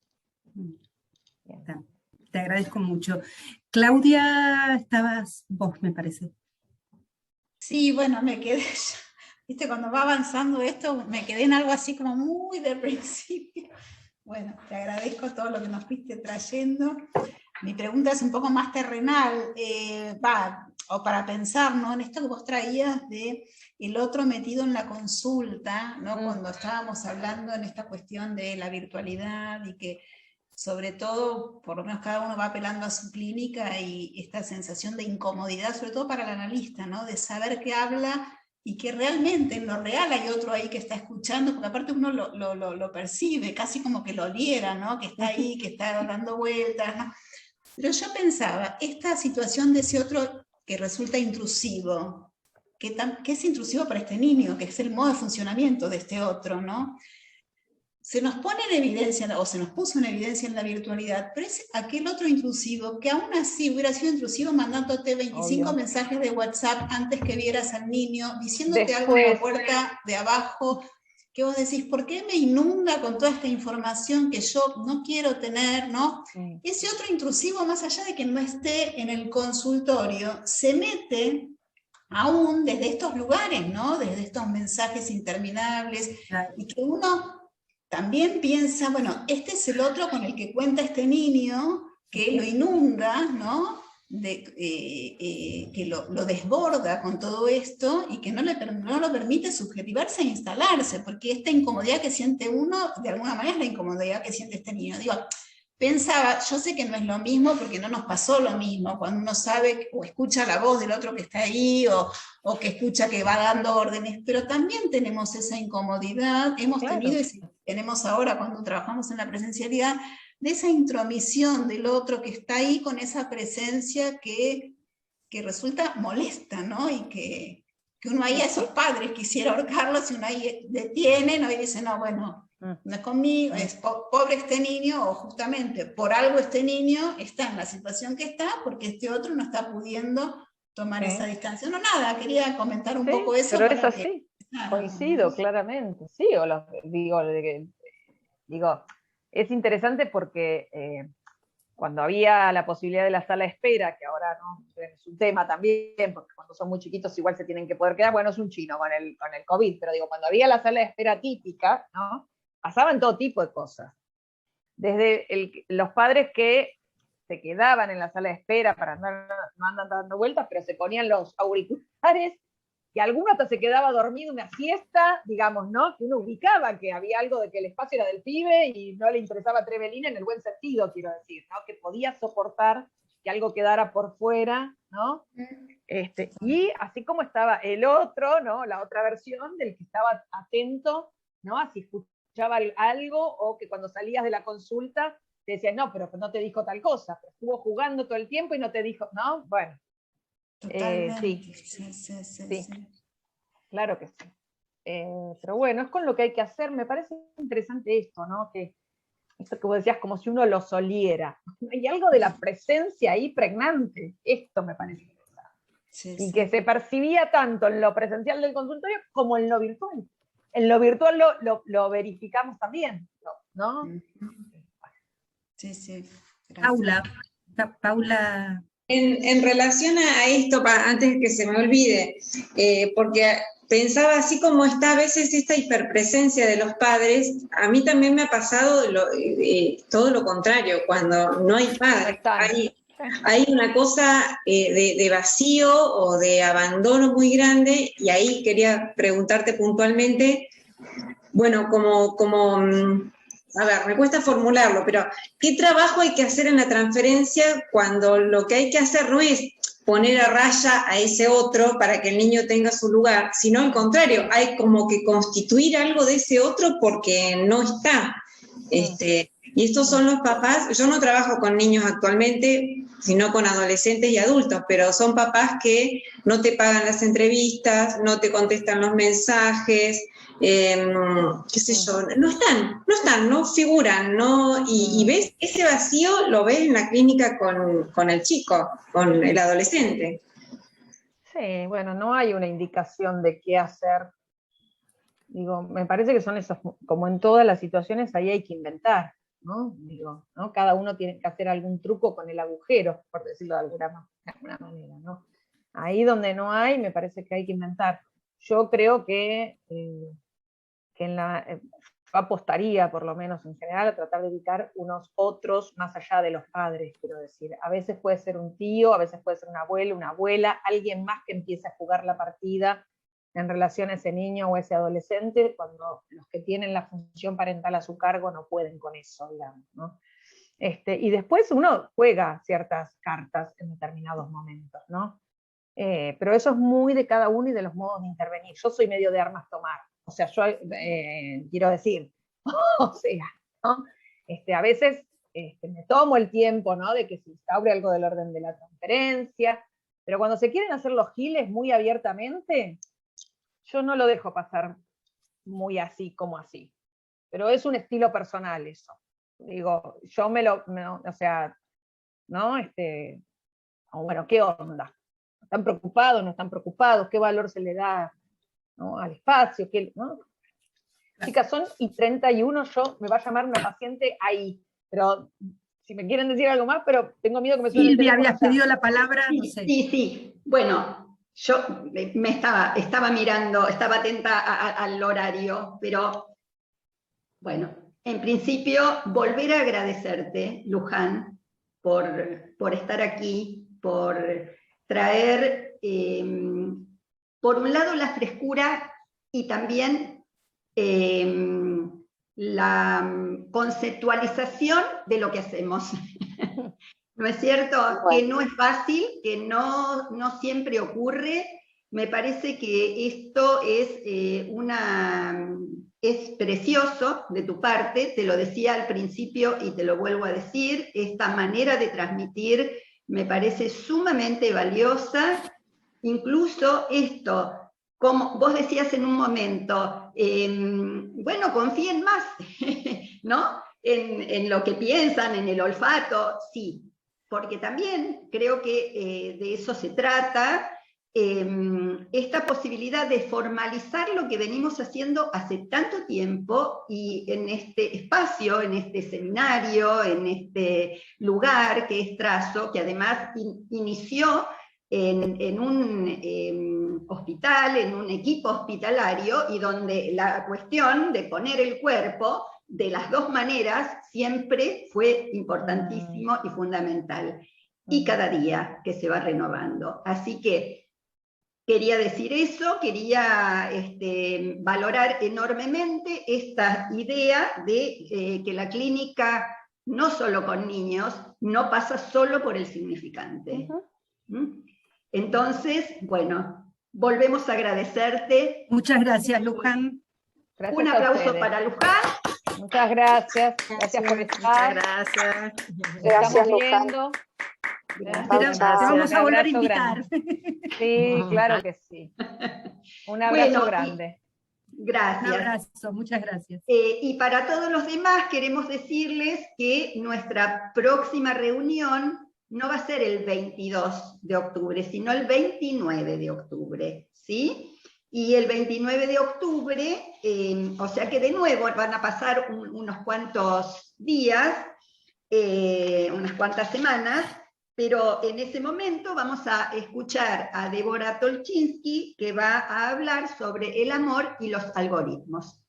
Te agradezco mucho. Claudia, estabas vos, me parece. Sí, bueno, me quedé, viste, cuando va avanzando esto, me quedé en algo así como muy de principio. Bueno, te agradezco todo lo que nos fuiste trayendo. Mi pregunta es un poco más terrenal, o para pensar, ¿no? En esto que vos traías de el otro metido en la consulta, ¿no? Cuando estábamos hablando en esta cuestión de la virtualidad y que sobre todo, por lo menos cada uno va apelando a su clínica y esta sensación de incomodidad, sobre todo para el analista, ¿no? De saber que habla y que realmente en lo real hay otro ahí que está escuchando, porque aparte uno lo percibe, casi como que lo oliera, ¿no? Que está ahí, que está dando vueltas, ¿no? Pero yo pensaba, esta situación de ese otro que resulta intrusivo, que es intrusivo para este niño, que es el modo de funcionamiento de este otro, ¿no? Se nos pone en evidencia, o se nos puso en evidencia en la virtualidad, pero es aquel otro intrusivo que aún así hubiera sido intrusivo mandándote 25 mensajes de WhatsApp antes que vieras al niño, diciéndote algo en la puerta de abajo, que vos decís, ¿por qué me inunda con toda esta información que yo no quiero tener, ¿no? Ese otro intrusivo, más allá de que no esté en el consultorio, se mete aún desde estos lugares, ¿no? Desde estos mensajes interminables, y que uno también piensa, bueno, este es el otro con el que cuenta este niño, que lo inunda, ¿no? que lo desborda con todo esto y que no lo permite subjetivarse e instalarse, porque esta incomodidad que siente uno, de alguna manera es la incomodidad que siente este niño. Digo, pensaba, yo sé que no es lo mismo porque no nos pasó lo mismo, cuando uno sabe o escucha la voz del otro que está ahí o que escucha que va dando órdenes, pero también tenemos esa incomodidad, hemos tenido y tenemos ahora cuando trabajamos en la presencialidad, de esa intromisión del otro que está ahí con esa presencia que resulta molesta, ¿no? Y que uno ahí a esos padres quisiera ahorcarlos y uno ahí detiene, ¿no? Y dice, no, bueno, no es conmigo, es pobre este niño, o justamente por algo este niño está en la situación que está, porque este otro no está pudiendo tomar esa distancia. No, nada, quería comentar un poco eso. Pero es así, coincido claramente, sí, digo, es interesante porque cuando había la posibilidad de la sala de espera, que ahora no es un tema también, porque cuando son muy chiquitos igual se tienen que poder quedar, bueno, es un chino con el COVID, pero digo, cuando había la sala de espera típica, ¿no? Pasaban todo tipo de cosas. Desde los padres que se quedaban en la sala de espera para no andar dando vueltas, pero se ponían los auriculares, y alguno hasta se quedaba dormido una siesta, digamos, ¿no? Que uno ubicaba que había algo de que el espacio era del pibe y no le interesaba Trevelin en el buen sentido, quiero decir, ¿no? Que podía soportar que algo quedara por fuera, ¿no? Y así como estaba el otro, ¿no? La otra versión del que estaba atento, ¿no? Así escuchaba algo, o que cuando salías de la consulta te decían, no, pero no te dijo tal cosa, pero estuvo jugando todo el tiempo y no te dijo, ¿no? Bueno. Sí. Claro que sí. Pero bueno, es con lo que hay que hacer. Me parece interesante esto, ¿no? Que esto que vos decías, como si uno lo soliera. Hay algo de la presencia ahí pregnante. Esto me parece interesante. Y que se percibía tanto en lo presencial del consultorio como en lo virtual. En lo virtual lo verificamos también, ¿no? Sí. Paula. En relación a esto, antes que se me olvide, porque pensaba así como está a veces esta hiperpresencia de los padres, a mí también me ha pasado todo lo contrario, cuando no hay padres, hay una cosa de vacío o de abandono muy grande, y ahí quería preguntarte puntualmente, bueno, a ver, me cuesta formularlo, pero ¿qué trabajo hay que hacer en la transferencia cuando lo que hay que hacer no es poner a raya a ese otro para que el niño tenga su lugar, sino al contrario, hay como que constituir algo de ese otro porque no está? Y estos son los papás, yo no trabajo con niños actualmente, sino con adolescentes y adultos, pero son papás que no te pagan las entrevistas, no te contestan los mensajes, qué sé yo, no están, no figuran, ¿no? Y ves, ese vacío lo ves en la clínica con el chico, con el adolescente. Sí, bueno, no hay una indicación de qué hacer. Digo, me parece que son esas, como en todas las situaciones, ahí hay que inventar, ¿no? Digo, ¿no? Cada uno tiene que hacer algún truco con el agujero, por decirlo de alguna manera, ¿no? Ahí donde no hay, me parece que hay que inventar. Yo creo que yo apostaría, por lo menos en general, a tratar de evitar unos otros más allá de los padres, quiero decir. A veces puede ser un tío, a veces puede ser un abuelo, una abuela, alguien más que empiece a jugar la partida en relación a ese niño o ese adolescente, cuando los que tienen la función parental a su cargo no pueden con eso, digamos, ¿no? Y después uno juega ciertas cartas en determinados momentos, ¿no? Pero eso es muy de cada uno y de los modos de intervenir. Yo soy medio de armas tomar. O sea, yo quiero decir, o sea, ¿no? A veces me tomo el tiempo, ¿no? De que se instaure algo del orden de la transferencia, pero cuando se quieren hacer los giles muy abiertamente, yo no lo dejo pasar muy así como así. Pero es un estilo personal eso. Digo, yo o sea, ¿no? Bueno, ¿qué onda? ¿Están preocupados? ¿No están preocupados? ¿Qué valor se le da, ¿no? Al espacio? ¿No? Chicas, son y 31, me va a llamar una paciente ahí, pero si me quieren decir algo más, pero tengo miedo que me suene el teléfono. Silvia, habías pedido la palabra, no sé. Sí. Bueno, yo estaba mirando, estaba atenta al horario, pero bueno, en principio volver a agradecerte, Luján, por estar aquí, por traer, por un lado, la frescura y también la conceptualización de lo que hacemos. ¿No es cierto? Bueno. Que no es fácil, que no siempre ocurre. Me parece que esto es precioso de tu parte, te lo decía al principio y te lo vuelvo a decir, esta manera de transmitir me parece sumamente valiosa. Incluso esto, como vos decías en un momento, bueno, confíen más, ¿no? En lo que piensan, en el olfato, sí, porque también creo que de eso se trata, esta posibilidad de formalizar lo que venimos haciendo hace tanto tiempo y en este espacio, en este seminario, en este lugar que es Trazo, que además inició en un hospital, en un equipo hospitalario, y donde la cuestión de poner el cuerpo de las dos maneras siempre fue importantísimo y fundamental. Y cada día que se va renovando. Así que quería decir eso, quería valorar enormemente esta idea de que la clínica, no solo con niños, no pasa solo por el significante. Entonces, bueno, volvemos a agradecerte. Muchas gracias, Luján. Gracias Un a aplauso ustedes. para Luján. Muchas gracias. Gracias por Muchas estar. gracias. Nos estamos Gracias, Luján. viendo. Gracias. Te vamos a Un volver a abrazo invitar. grande. Sí, claro que sí. Un abrazo Bueno, grande. Un Gracias. abrazo, muchas gracias. Y para todos los demás queremos decirles que nuestra próxima reunión no va a ser el 22 de octubre, sino el 29 de octubre, ¿sí? Y el 29 de octubre, o sea que de nuevo van a pasar unos cuantos días, unas cuantas semanas, pero en ese momento vamos a escuchar a Débora Tolchinsky, que va a hablar sobre el amor y los algoritmos.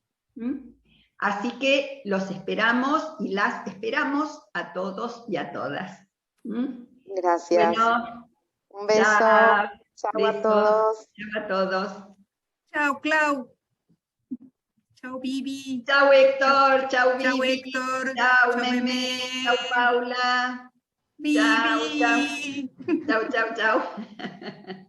Así que los esperamos y las esperamos a todos y a todas. Gracias. Bueno, Un beso. chao. Chao Besos. a todos. Chao a todos. Chao, Clau. Chao, Vivi. Chao Héctor, chao Chao, Vivi, Héctor. chao Chao, Meme, Meme. chao Paula. Vivi. Chao, chao, chao.